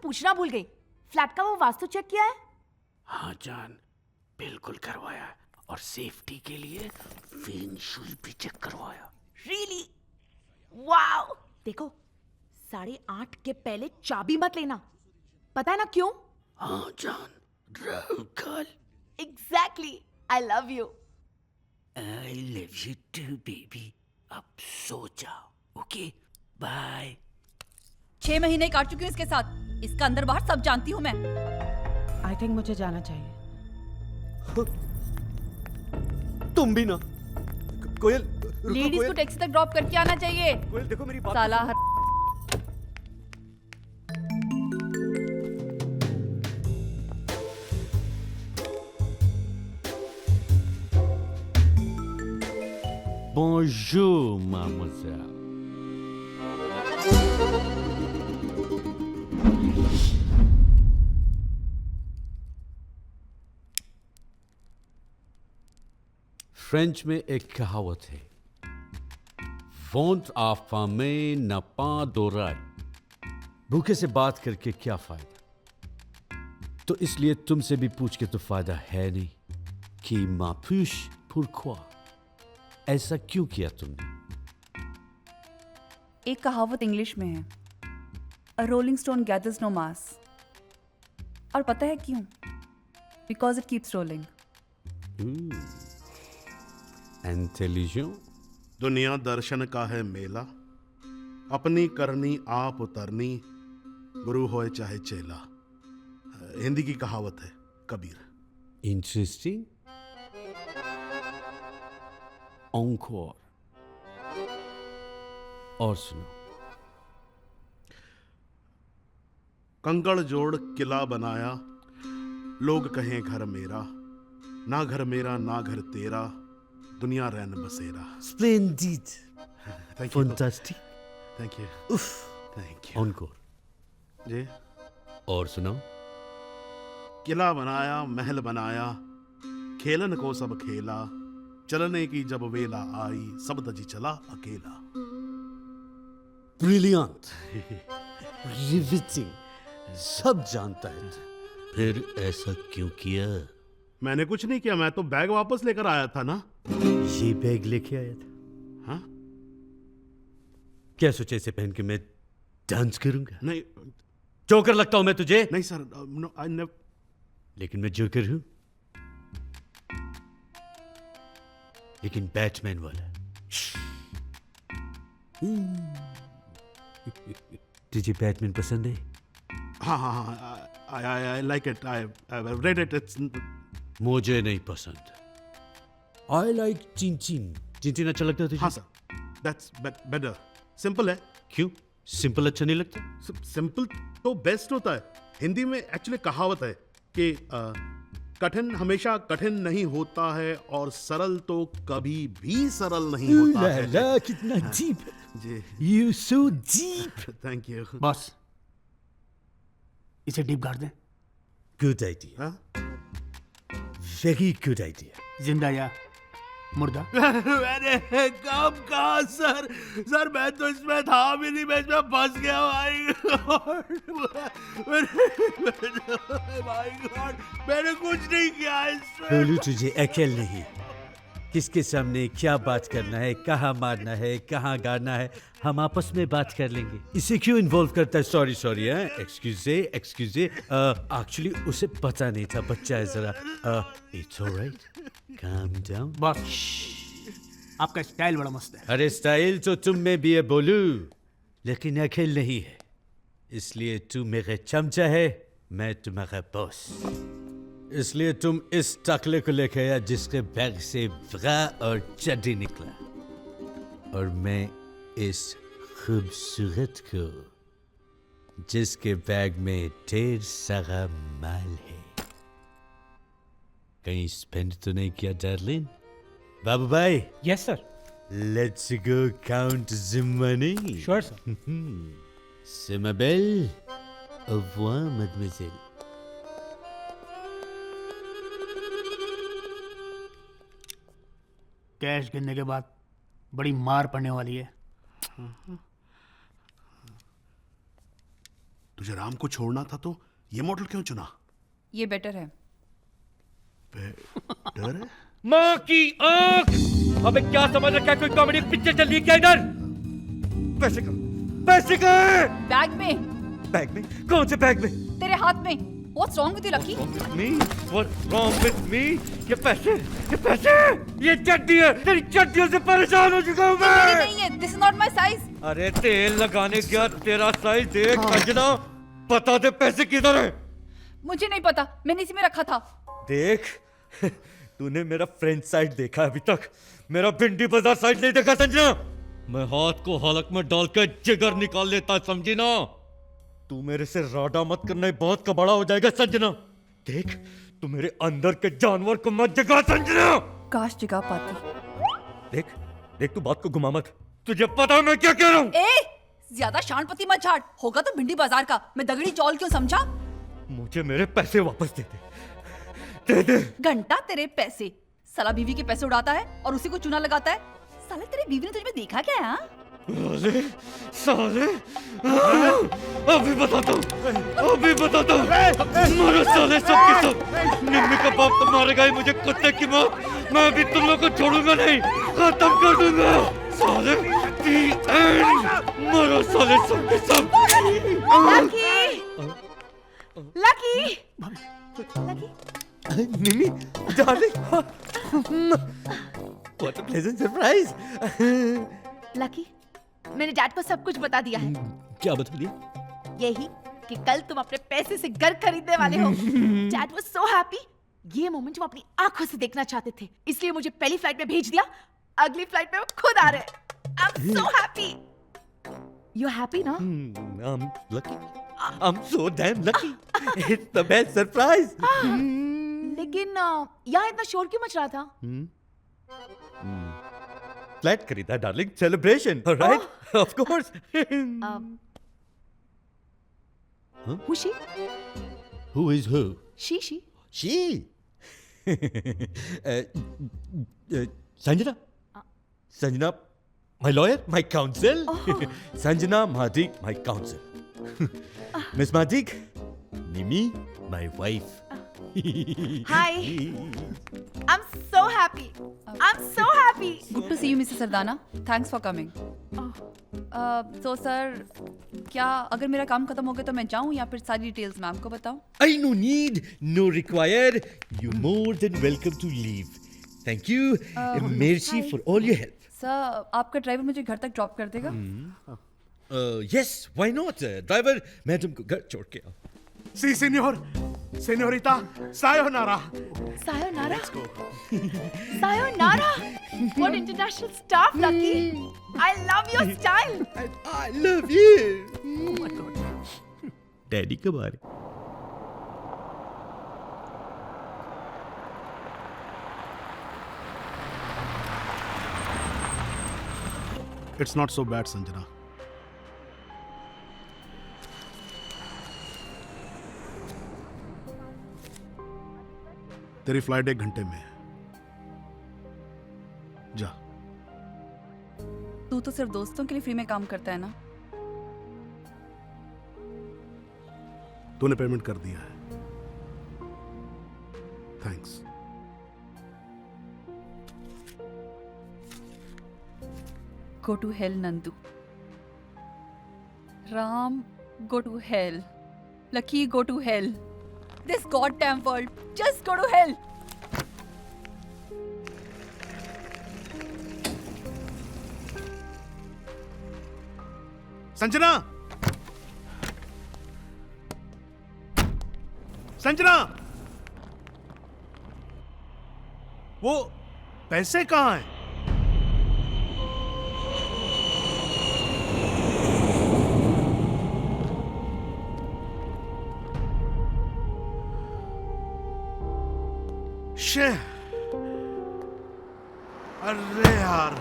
पूछना भूल गई, फ्लैट का वो वास्तु चेक किया है? हाँ जान, बिल्कुल करवाया और सेफ्टी के लिए फेंग शुई भी चेक करवाया। रियली? वाओ! देखो, 8:30 के पहले चाबी मत लेना, पता है ना क्यों? हाँ जान, राहु काल। Exactly, I love you. I love you too baby. अब सो जाओ, ओके? बाय। 6 महीने काट चुकी हूँ इसके साथ, इसका अंदर बाहर सब जानती हूँ मैं। आई थिंक मुझे जाना चाहिए। तुम भी ना। कोयल, लेडीज को टैक्सी तक ड्रॉप करके आना चाहिए। कोयल देखो मेरी बात। साला Bonjour, mademoiselle. फ्रेंच में एक कहावत है, वोंट आफामे न पा दोराय, भूखे से बात करके क्या फायदा। तो इसलिए तुमसे भी पूछ के तो फायदा है नहीं कि मापुश pourquoi, ऐसा क्यों किया तुमने? एक कहावत इंग्लिश में है, अ रोलिंग स्टोन गैदर्स नो मास। और पता है क्यों? Because it keeps rolling. Intelligent. दुनिया दर्शन का है मेला, अपनी करनी आप उतरनी, गुरु होए चाहे चेला। हिंदी की कहावत है, कबीर। इंटरेस्टिंग। encore। और सुनो। कंकड़ जोड़ किला बनाया, लोग कहें घर मेरा, ना घर मेरा ना घर तेरा, दुनिया रैन बसेरा। Splendid। Thank you. Fantastic। Thank you. उफ। Thank you. encore। जी। और सुनाओ। किला बनाया, महल बनाया, खेलन को सब खेला, चलने की जब वेला आई, सब दजी चला अकेला। ब्रिलियंट। रिविटिंग। सब जानता है। फिर ऐसा क्यों किया? मैंने कुछ नहीं किया, मैं तो बैग वापस लेकर आया था ना। ये बैग लेके आया था? हाँ? क्या सोचा इसे पहन के मैं डांस करूंगा? नहीं। जोकर लगता हूं मैं तुझे? नहीं सर, नो, आई नेवर। लेकिन मैं जोकर हूं, लेकिन बैटमैन वाला। तुझे बैटमैन पसंद है? हाँ हाँ हाँ, I like it, I read it, it's. मुझे नहीं पसंद। आई लाइक चिन चिन अच्छा लगता है तुझे? हाँ सर, दैट्स बेटर। सिंपल है। क्यों सिंपल अच्छा नहीं लगता? सिंपल तो बेस्ट होता है। हिंदी में एक्चुअली कहावत है कि कठिन हमेशा कठिन नहीं होता है और सरल तो कभी भी सरल नहीं होता है। ला, कितना डीप। जी। You so deep. Thank you boss, इसे डीप गाड़ दें। Good idea. Very good idea. जिंदा या मुर्दा? मैंने कब कहा सर? सर मैं तो इसमें था भी नहीं, मैं इसमें फंस गया। माय गॉड, मैंने कुछ नहीं किया इसमें। बोलू तुझे अकल नहीं, किसके सामने क्या बात करना है, कहाँ मारना है, कहाँ गाना है, हम आपस में बात कर लेंगे। इसे क्यों इन्वॉल्व करता है? सॉरी एक्सक्यूजे एक्चुअली उसे पता नहीं था, बच्चा है जरा। It's alright, calm down. Boss, आपका स्टाइल बड़ा मस्त है। अरे स्टाइल तो तुम में भी है बोलू, लेकिन अकेल नहीं है, इसलिए तू मेरे चमचा है, मैं तुम्हारा बॉस। इसलिए तुम इस टकले को लेके आया जिसके बैग से ब्रा और चड्डी निकला, और मैं इस खूबसूरत को जिसके बैग में ढेर सारा माल है। कहीं स्पेंड तो नहीं किया डार्लिन? बाबू भाई। Yes sir. Let's go count the money. Sure sir. C'est ma belle. Au revoir, mademoiselle. Cash गिनने के बाद बड़ी मार पड़ने वाली है। तुझे राम को छोड़ना था तो ये मॉडल क्यों चुना? ये बेटर है। डर है? माँ की आंख! अबे क्या समझ रखा है, कोई कॉमेडी पिक्चर चल रही है क्या इधर? पैसे कहाँ? पैसे कहाँ हैं? बैग में। बैग में? कौन से बैग में? तेरे हाथ में। What's wrong with you, Lucky? What's wrong with me? ये पैसे, ये चड्डी है, तेरी चड्डियों से परेशान हो चुका हूँ मैं। मेरी नहीं है, this is not my size. अरे तेल लगाने गया, तेरा साइज देख अंजना, बता दे पैसे किधर है? मुझे नहीं पता, मैंने इसी में रखा था। देख, तूने मेरा फ्रेंच साइड देखा अभी तक, मेरा भिंडी बाजार साइड नहीं देखा संजना। मैं हाथ को हलक में डालकर जिगर निकाल लेता, समझी ना? तू मेरे से राडा मत करना, बहुत कबाड़ा हो जाएगा संजना। देख, तू मेरे अंदर के जानवर को मत जगा संजना। काश जगा पाती। देख तू बात को घुमा मत, तुझे पता है मैं क्या कह रहा हूँ? ज्यादा शानपति मत झाड़, होगा तो भिंडी बाजार का, मैं दगड़ी चौल क्यों समझा? मुझे मेरे पैसे वापस दे दे। घंटा तेरे पैसे, साला बीवी के पैसे उड़ाता है और उसी को चूना लगाता है। साले तेरी बीवी ने तुझे देखा क्या है? साले अभी बताता हूँ मारो साले सब के सब। निम्मी का बाप तो मारेगा ही मुझे, कुत्ते की मौत। मैं अभी तुम लोग को छोड़ूंगा नहीं, खत्म कर दूंगा साले। मारो साले सब के सब। Lucky Nimmi darling, what a pleasant surprise. Lucky, मैंने डैड को सब कुछ बता दिया है। क्या बता दिया? यही कि कल तुम अपने पैसे से घर खरीदने वाले हो। Dad was so happy. ये मोमेंट वो अपनी आंखों से देखना चाहते थे, इसलिए मुझे पहली फ्लाइट में भेज दिया। अगली फ्लाइट में वो खुद आ रहे हैं। I am so happy. You happy ना? I'm lucky. I'm so damn lucky. It's the best surprise. लेकिन यहाँ इतना शोर क्यों मच रहा था? फ्लैट खरीदा darling, celebration, right? Of course. Who's she? Who is who? She. She. Sanjana. Sanjana, my lawyer, my counsel. Sanjana Madik, my counsel. Miss Madik, Nimi, my wife. Hi. I'm so happy. Good to see you, Mr. Sardana. Thanks for coming. So sir, क्या अगर मेरा काम खत्म हो गया तो मैं जाऊं या फिर सारी डिटेल्स मैम को बताऊं? I no need, no required. You more than welcome to leave. Thank you. Merci for all your help. सर, आपका ड्राइवर मुझे घर तक ड्रॉप कर देगा? Yes, why not? Driver madam को घर छोड़ के आओ। सी सीनियर, सीनियोरिता, सायोनारा। Sayonara. Sayonara. What international stuff, Lucky. I love your style. I love you. Oh my God. Daddy कब आ रहे? It's not so bad, Sanjana. तेरी फ्लाइट 1 घंटे में है। जा। तू तो सिर्फ दोस्तों के लिए फ्री में काम करता है ना? तूने पेमेंट कर दिया है। Thanks. Go to hell, Nandu. Ram, go to hell. Lucky, go to hell. This goddamn world, just go to hell. Sanjana, Sanjana, वो पैसे कहाँ हैं? अरे यार,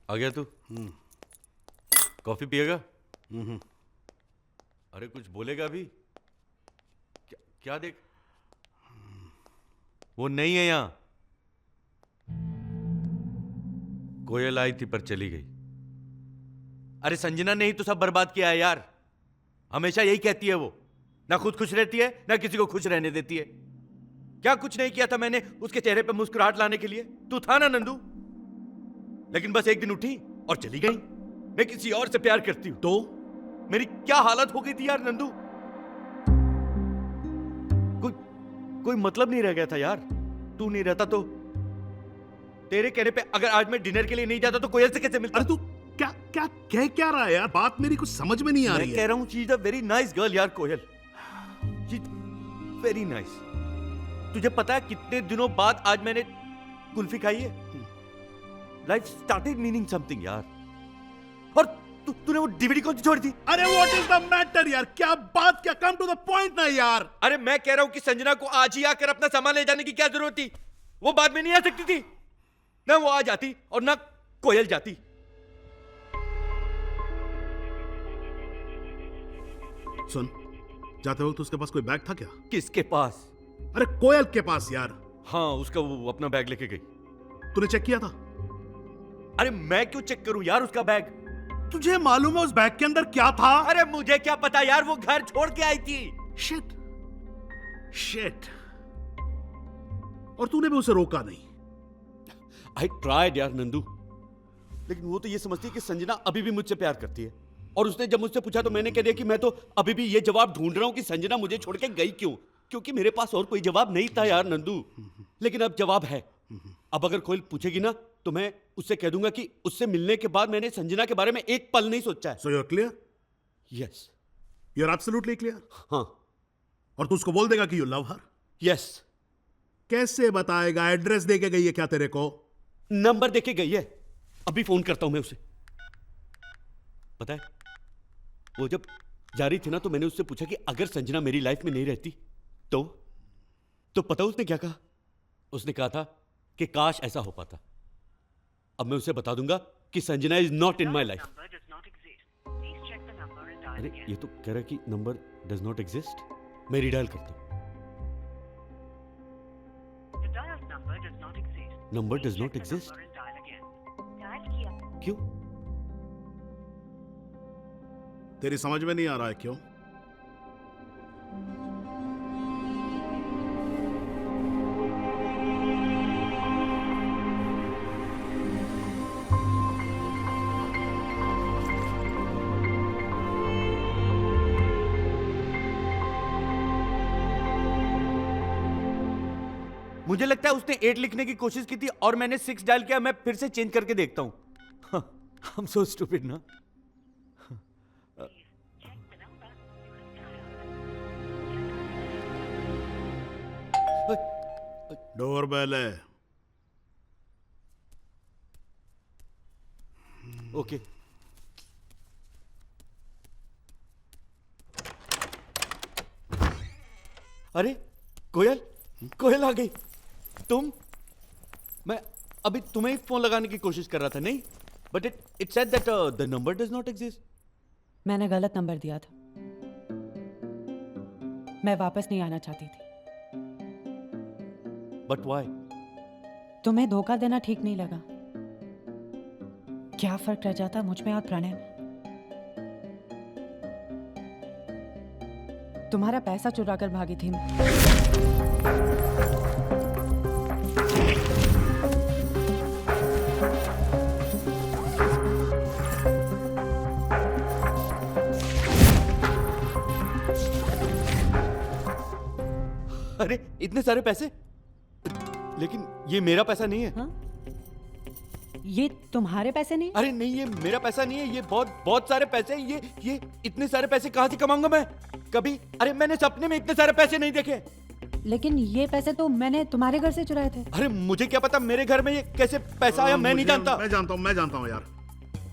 आ गया तू? कॉफी पिएगा? अरे कुछ बोलेगा भी? क्या देख? वो नहीं है यहां। कोयल आई थी पर चली गई। अरे संजना ने ही तो सब बर्बाद किया है यार। हमेशा यही कहती है वो, ना खुद खुश रहती है ना किसी को खुश रहने देती है। क्या कुछ नहीं किया था मैंने उसके चेहरे पे मुस्कुराहट लाने के लिए? तू था ना नंदू? लेकिन बस एक दिन उठी और चली गई। मैं किसी और से प्यार करती हूं तो मेरी क्या हालत हो गई थी यार नंदू। कोई मतलब नहीं रह गया था यार। तू नहीं रहता तो तेरे कहने पे अगर आज मैं डिनर के लिए नहीं जाता तो कोयल से कैसे मिलता? अरे तू क्या क्या कह क्या रहा है यार? बात मेरी कुछ समझ में नहीं आ रही मैं कह रहा हूं she is a very nice girl यार Koyal. She is very nice. तुझे पता है कितने दिनों बाद आज मैंने कुल्फी खाई है? लाइफ स्टार्टेड मीनिंग समथिंग यार। और तूने वो डीवीडी कौन सी छोड़ी थी? अरे व्हाट इज द मैटर यार? क्या बात, क्या कम टू द पॉइंट ना यार। अरे मैं कह रहा हूं कि संजना को आज ही आकर अपना सामान ले जाने की क्या जरूरत थी? वो बाद में नहीं आ सकती थी? ना वो आ जाती और ना कोयल जाती। सुन, जाते वक्त उसके पास कोई बैग था क्या? किसके पास? अरे कोयल के पास यार। हाँ, उसका वो अपना बैग लेके गई। तूने चेक किया था? अरे मैं क्यों चेक करूं यार उसका बैग? तुझे मालूम है उस बैग के अंदर क्या था? अरे मुझे क्या पता यार, वो घर छोड़ के आई थी। Shit shit. और तूने भी उसे रोका नहीं? आई ट्राइड यार नंदू, लेकिन वो तो ये समझती है कि संजना अभी भी मुझसे प्यार करती है। और उसने जब मुझसे पूछा तो मैंने कह दिया कि मैं तो अभी भी ये जवाब ढूंढ रहा हूं कि संजना मुझे छोड़ के गई क्यों, क्योंकि मेरे पास और कोई जवाब नहीं था यार नंदू। लेकिन अब जवाब है। अब अगर कोई पूछेगी ना तो मैं उससे कह दूंगा कि उससे मिलने के बाद मैंने संजना के बारे में एक पल नहीं सोचा है। So you are clear? Yes. You are absolutely clear? हाँ। और तू उसको बोल देगा कि यू लव हर? यस। कैसे बताएगा? एड्रेस दे के गई है क्या तेरे को? नंबर देके गई है। अभी फोन करता हूं मैं उसे। पता है वो जब जा रही थी ना तो मैंने उससे पूछा कि अगर संजना मेरी लाइफ में नहीं रहती तो पता उसने क्या कहा? उसने कहा था कि काश ऐसा हो पाता। अब मैं उसे बता दूंगा कि Sanjana is not in my life. अरे ये तो कह रहा है कि नंबर डज नॉट एग्जिस्ट। मैं रीडायल करता हूं। Number does not exist? क्यों? तेरी समझ में नहीं आ रहा है क्यों? मुझे लगता है उसने 8 लिखने की कोशिश की थी और मैंने 6 डायल किया। मैं फिर से चेंज करके देखता हूं। I'm so stupid ना। डोरबेल है। ओके। अरे कोयल, कोयल आ गई। तुम? मैं अभी तुम्हें ही फोन लगाने की कोशिश कर रहा था। नहीं, but it said that the number does not exist. मैंने गलत नंबर दिया था। मैं वापस नहीं आना चाहती थी। But why? तुम्हें धोखा देना ठीक नहीं लगा। क्या फर्क रह जाता मुझ में और प्रणय में? तुम्हारा पैसा चुरा कर भागी थी मैं। अरे इतने सारे पैसे? लेकिन ये मेरा पैसा नहीं है। हाँ? ये तुम्हारे पैसे नहीं? अरे नहीं, ये मेरा पैसा नहीं है। ये बहुत बहुत सारे पैसे हैं। ये इतने सारे पैसे कहां से कमाऊंगा मैं? कभी, अरे मैंने सपने में इतने सारे पैसे नहीं देखे। लेकिन ये पैसे तो मैंने तुम्हारे घर से चुराए थे। अरे मुझे क्या पता मेरे घर में ये कैसे पैसा आया? मैं नहीं जानता। मैं जानता हूँ यार।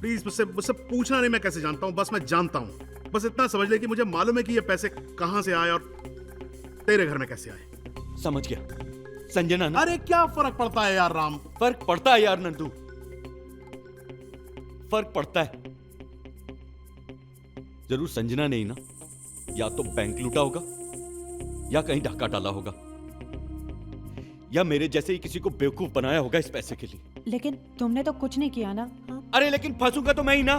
प्लीज मुझसे पूछना नहीं मैं कैसे जानता हूँ। बस मैं जानता हूँ। बस इतना समझ ले कि मुझे मालूम है कि ये पैसे कहां से आए और तेरे घर में कैसे आए। समझ गया। संजना ना। अरे क्या फर्क पड़ता है यार राम? फर्क पड़ता है यार नंदू। फर्क पड़ता है? जरूर संजना ने ही ना या तो बैंक लूटा होगा या कहीं डाका डाला होगा या मेरे जैसे ही किसी को बेवकूफ बनाया होगा इस पैसे के लिए। लेकिन तुमने तो कुछ नहीं किया ना। अरे लेकिन फंसूंगा तो मैं ही ना,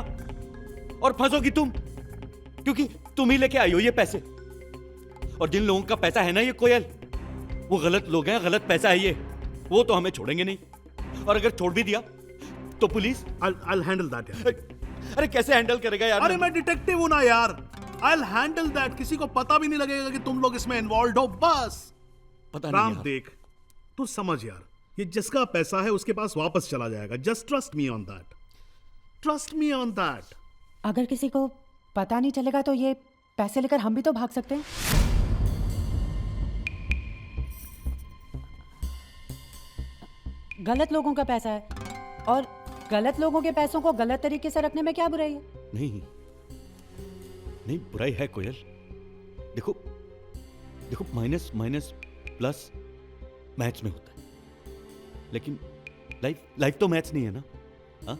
और फंसोगी तुम, क्योंकि तुम ही लेके आई हो ये पैसे। और जिन लोगों का पैसा है ना ये कोयल, वो गलत लोग हैं, गलत पैसा है ये, वो तो हमें छोड़ेंगे नहीं। और अगर छोड़ भी दिया तो पुलिस I'll handle that यार। अरे कैसे हैंडल करेगा यार? अरे मैं डिटेक्टिव हूं ना यार, I'll handle that। किसी को पता भी नहीं लगेगा कि तुम लोग इसमें इन्वॉल्व हो, बस। पता नहीं राम यार। देख, तू समझ यार, ये जिसका पैसा है उसके पास वापस चला जाएगा। Just trust me on that, trust me on that. अगर किसी को पता नहीं चलेगा तो ये पैसे लेकर हम भी तो भाग सकते हैं। गलत लोगों का पैसा है और गलत लोगों के पैसों को गलत तरीके से रखने में क्या बुराई है? नहीं नहीं, बुराई है कोयल। देखो देखो, माइनस माइनस प्लस मैथ्स में होता है, लेकिन लाइफ तो मैथ्स नहीं है ना। हाँ,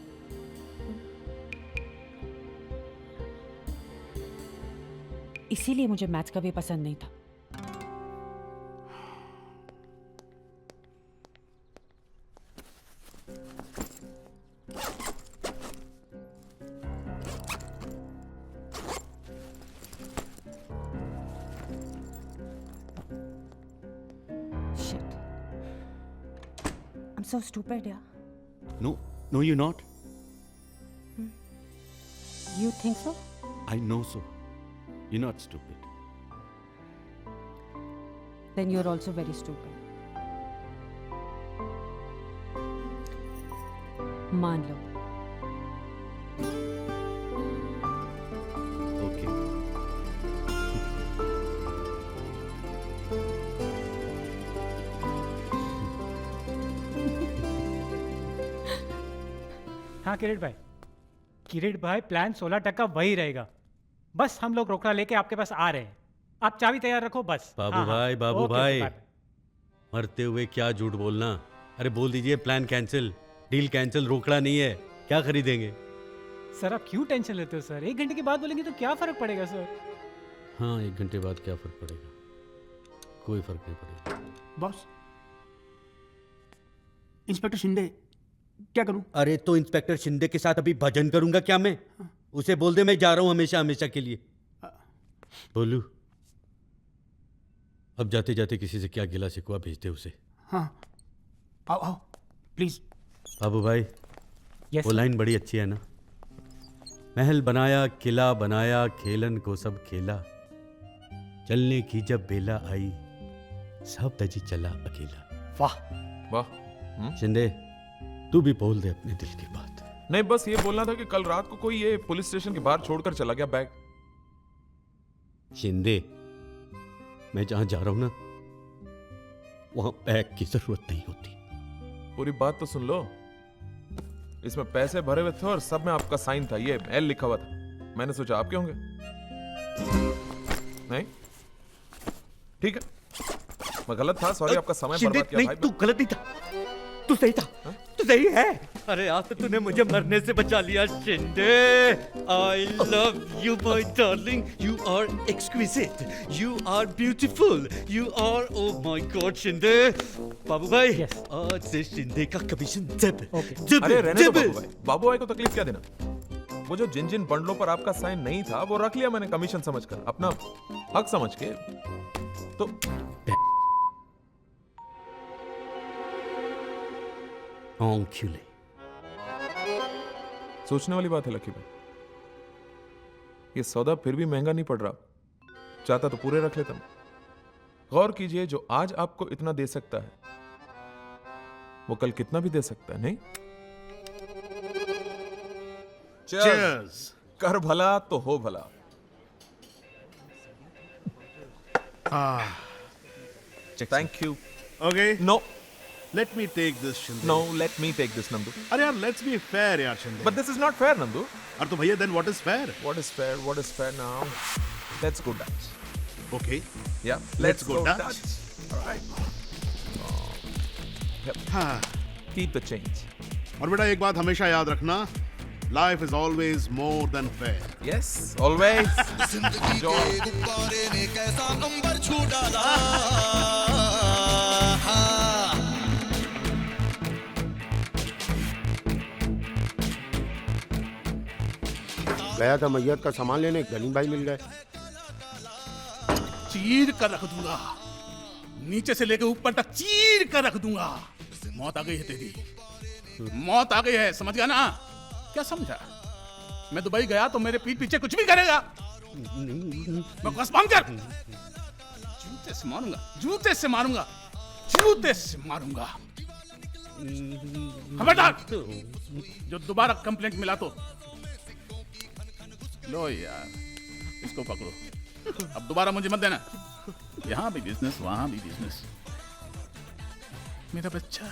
इसीलिए मुझे मैथ्स कभी पसंद नहीं था। Shit. I'm so stupid, yeah. no, you're not. You think so? I know so. You're not stupid. Then you're also very stupid. मान लो। Okay. हाँ किरीट भाई प्लान 16% वही रहेगा। बस हम लोग रोकड़ा लेके आपके पास आ रहे हैं, आप चाबी तैयार रखो बस। बाबू हाँ, भाई, हाँ, बाबू ओके, भाई, बाय। मरते हुए क्या झूठ बोलना। अरे बोल दीजिए प्लान कैंसिल, डील कैंसिल, रोकड़ा नहीं है, क्या खरीदेंगे? सर आप क्यों टेंशन लेते हो सर? 1 घंटे के बाद बोलेंगे तो क्या फर्क पड़ेगा सर? हाँ, 1 घंटे बाद क्या फर्क पड़ेगा? कोई फर्क नहीं पड़ेगा। बॉस, इंस्पेक्टर शिंदे, क्या करूं? अरे तो इंस्पेक्टर शिंदे के साथ अभी भजन करूंगा क्या मैं? उसे बोल दे मैं जा रहा हूं हमेशा हमेशा के लिए। बोलू, अब जाते जाते किसी से क्या गिला शिकवा भेज दे उसे। हाँ, आओ प्लीज। बाबू भाई, यस वो लाइन बड़ी अच्छी है ना, महल बनाया किला बनाया खेलन को सब खेला, चलने की जब बेला आई सब तजी चला अकेला। वाह वाह। शिंदे, तू भी बोल दे अपने दिल की बात। नहीं, बस ये बोलना था कि कल रात को कोई ये पुलिस स्टेशन के बाहर छोड़कर चला गया बैग। शिंदे, मैं जहां जा रहा हूं ना वहां बैग की जरूरत नहीं होती। पूरी बात तो सुन लो। इसमें पैसे भरे हुए थे और सब में आपका साइन था, ये एल लिखा हुआ था। मैंने सोचा आपके होंगे। नहीं ठीक है, मैं गलत था, सॉरी, आपका समय शिंदे, बर्बाद किया नहीं, भाई। तू गलत नहीं था, तू सही था, तू सही है। अरे आज तो तूने मुझे मरने से बचा लिया Shinde. I love you my darling, you are exquisite, you are beautiful, you are, oh my God Shinde. बाबू भाई, Yes. आज से शिंदे का कमीशन जब Okay. अरे रहने दो बाबू भाई, बाबू भाई को तकलीफ क्या देना। वो जो जिन जिन बंडलों पर आपका साइन नहीं था वो रख लिया मैंने कमीशन समझकर, अपना हक समझ के। तो औंखिले। सोचने वाली बात है लकी भाई, ये सौदा फिर भी महंगा नहीं पड़ रहा। चाहता तो पूरे रख लेता मैं। गौर कीजिए, जो आज आपको इतना दे सकता है वो कल कितना भी दे सकता है, नहीं? Cheers. कर भला तो हो भला। Thank you. Okay, no let me take this, Shinde. No, let me take this Nandu. अरे यार, let's be fair यार Shinde. But this is not fair Nandu. अरे तो भैया, then what is fair? What is fair? What is fair now? Let's go Dutch. Okay. Yeah, Let's go Dutch. All right. Yep. हाँ। Keep the change. और बेटा एक बात हमेशा याद रखना, life is always more than fair. Yes always जिंदगी के गुब्बारे ने कैसा अंबर छू डाला। गया था मैयत का सामान लेने, गनी भाई मिल गए। चीर कर रख दूंगा, नीचे से लेके ऊपर तक चीर कर रख दूंगा। मौत आ गई है तेरी, मौत आ गई है, समझ गया ना? क्या समझा? मैं दुबई गया तो मेरे पीठ पीछे कुछ भी करेगा, बकवास बंद कर। जूते से मारूंगा, जूते से मारूंगा, जूते से मारूंगा। खबरदार, जो दोबारा कंप्लेंट मिला तो लो यार, इसको पकड़ो। अब दोबारा मुझे मत देना। यहाँ भी बिजनेस, वहां भी बिजनेस। मेरा बच्चा,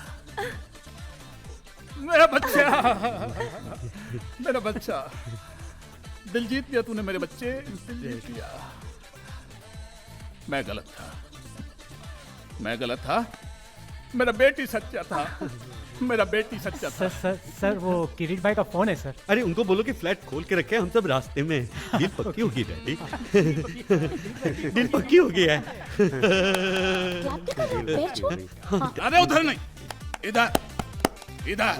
मेरा बच्चा, मेरा बच्चा। दिल जीत लिया तूने मेरे बच्चे, दिल जीत लिया। मैं गलत था, मैं गलत था। मेरा बेटी सच्चा था, मेरा बेटी सच्चा था। सर वो किरीट भाई का फोन है सर। अरे उनको बोलो कि फ्लैट खोल के रखे, हम सब रास्ते में हैं। डील पक्की होगी डैडी, डील पक्की हो गई है। अरे उधर नहीं, इधर, इधर।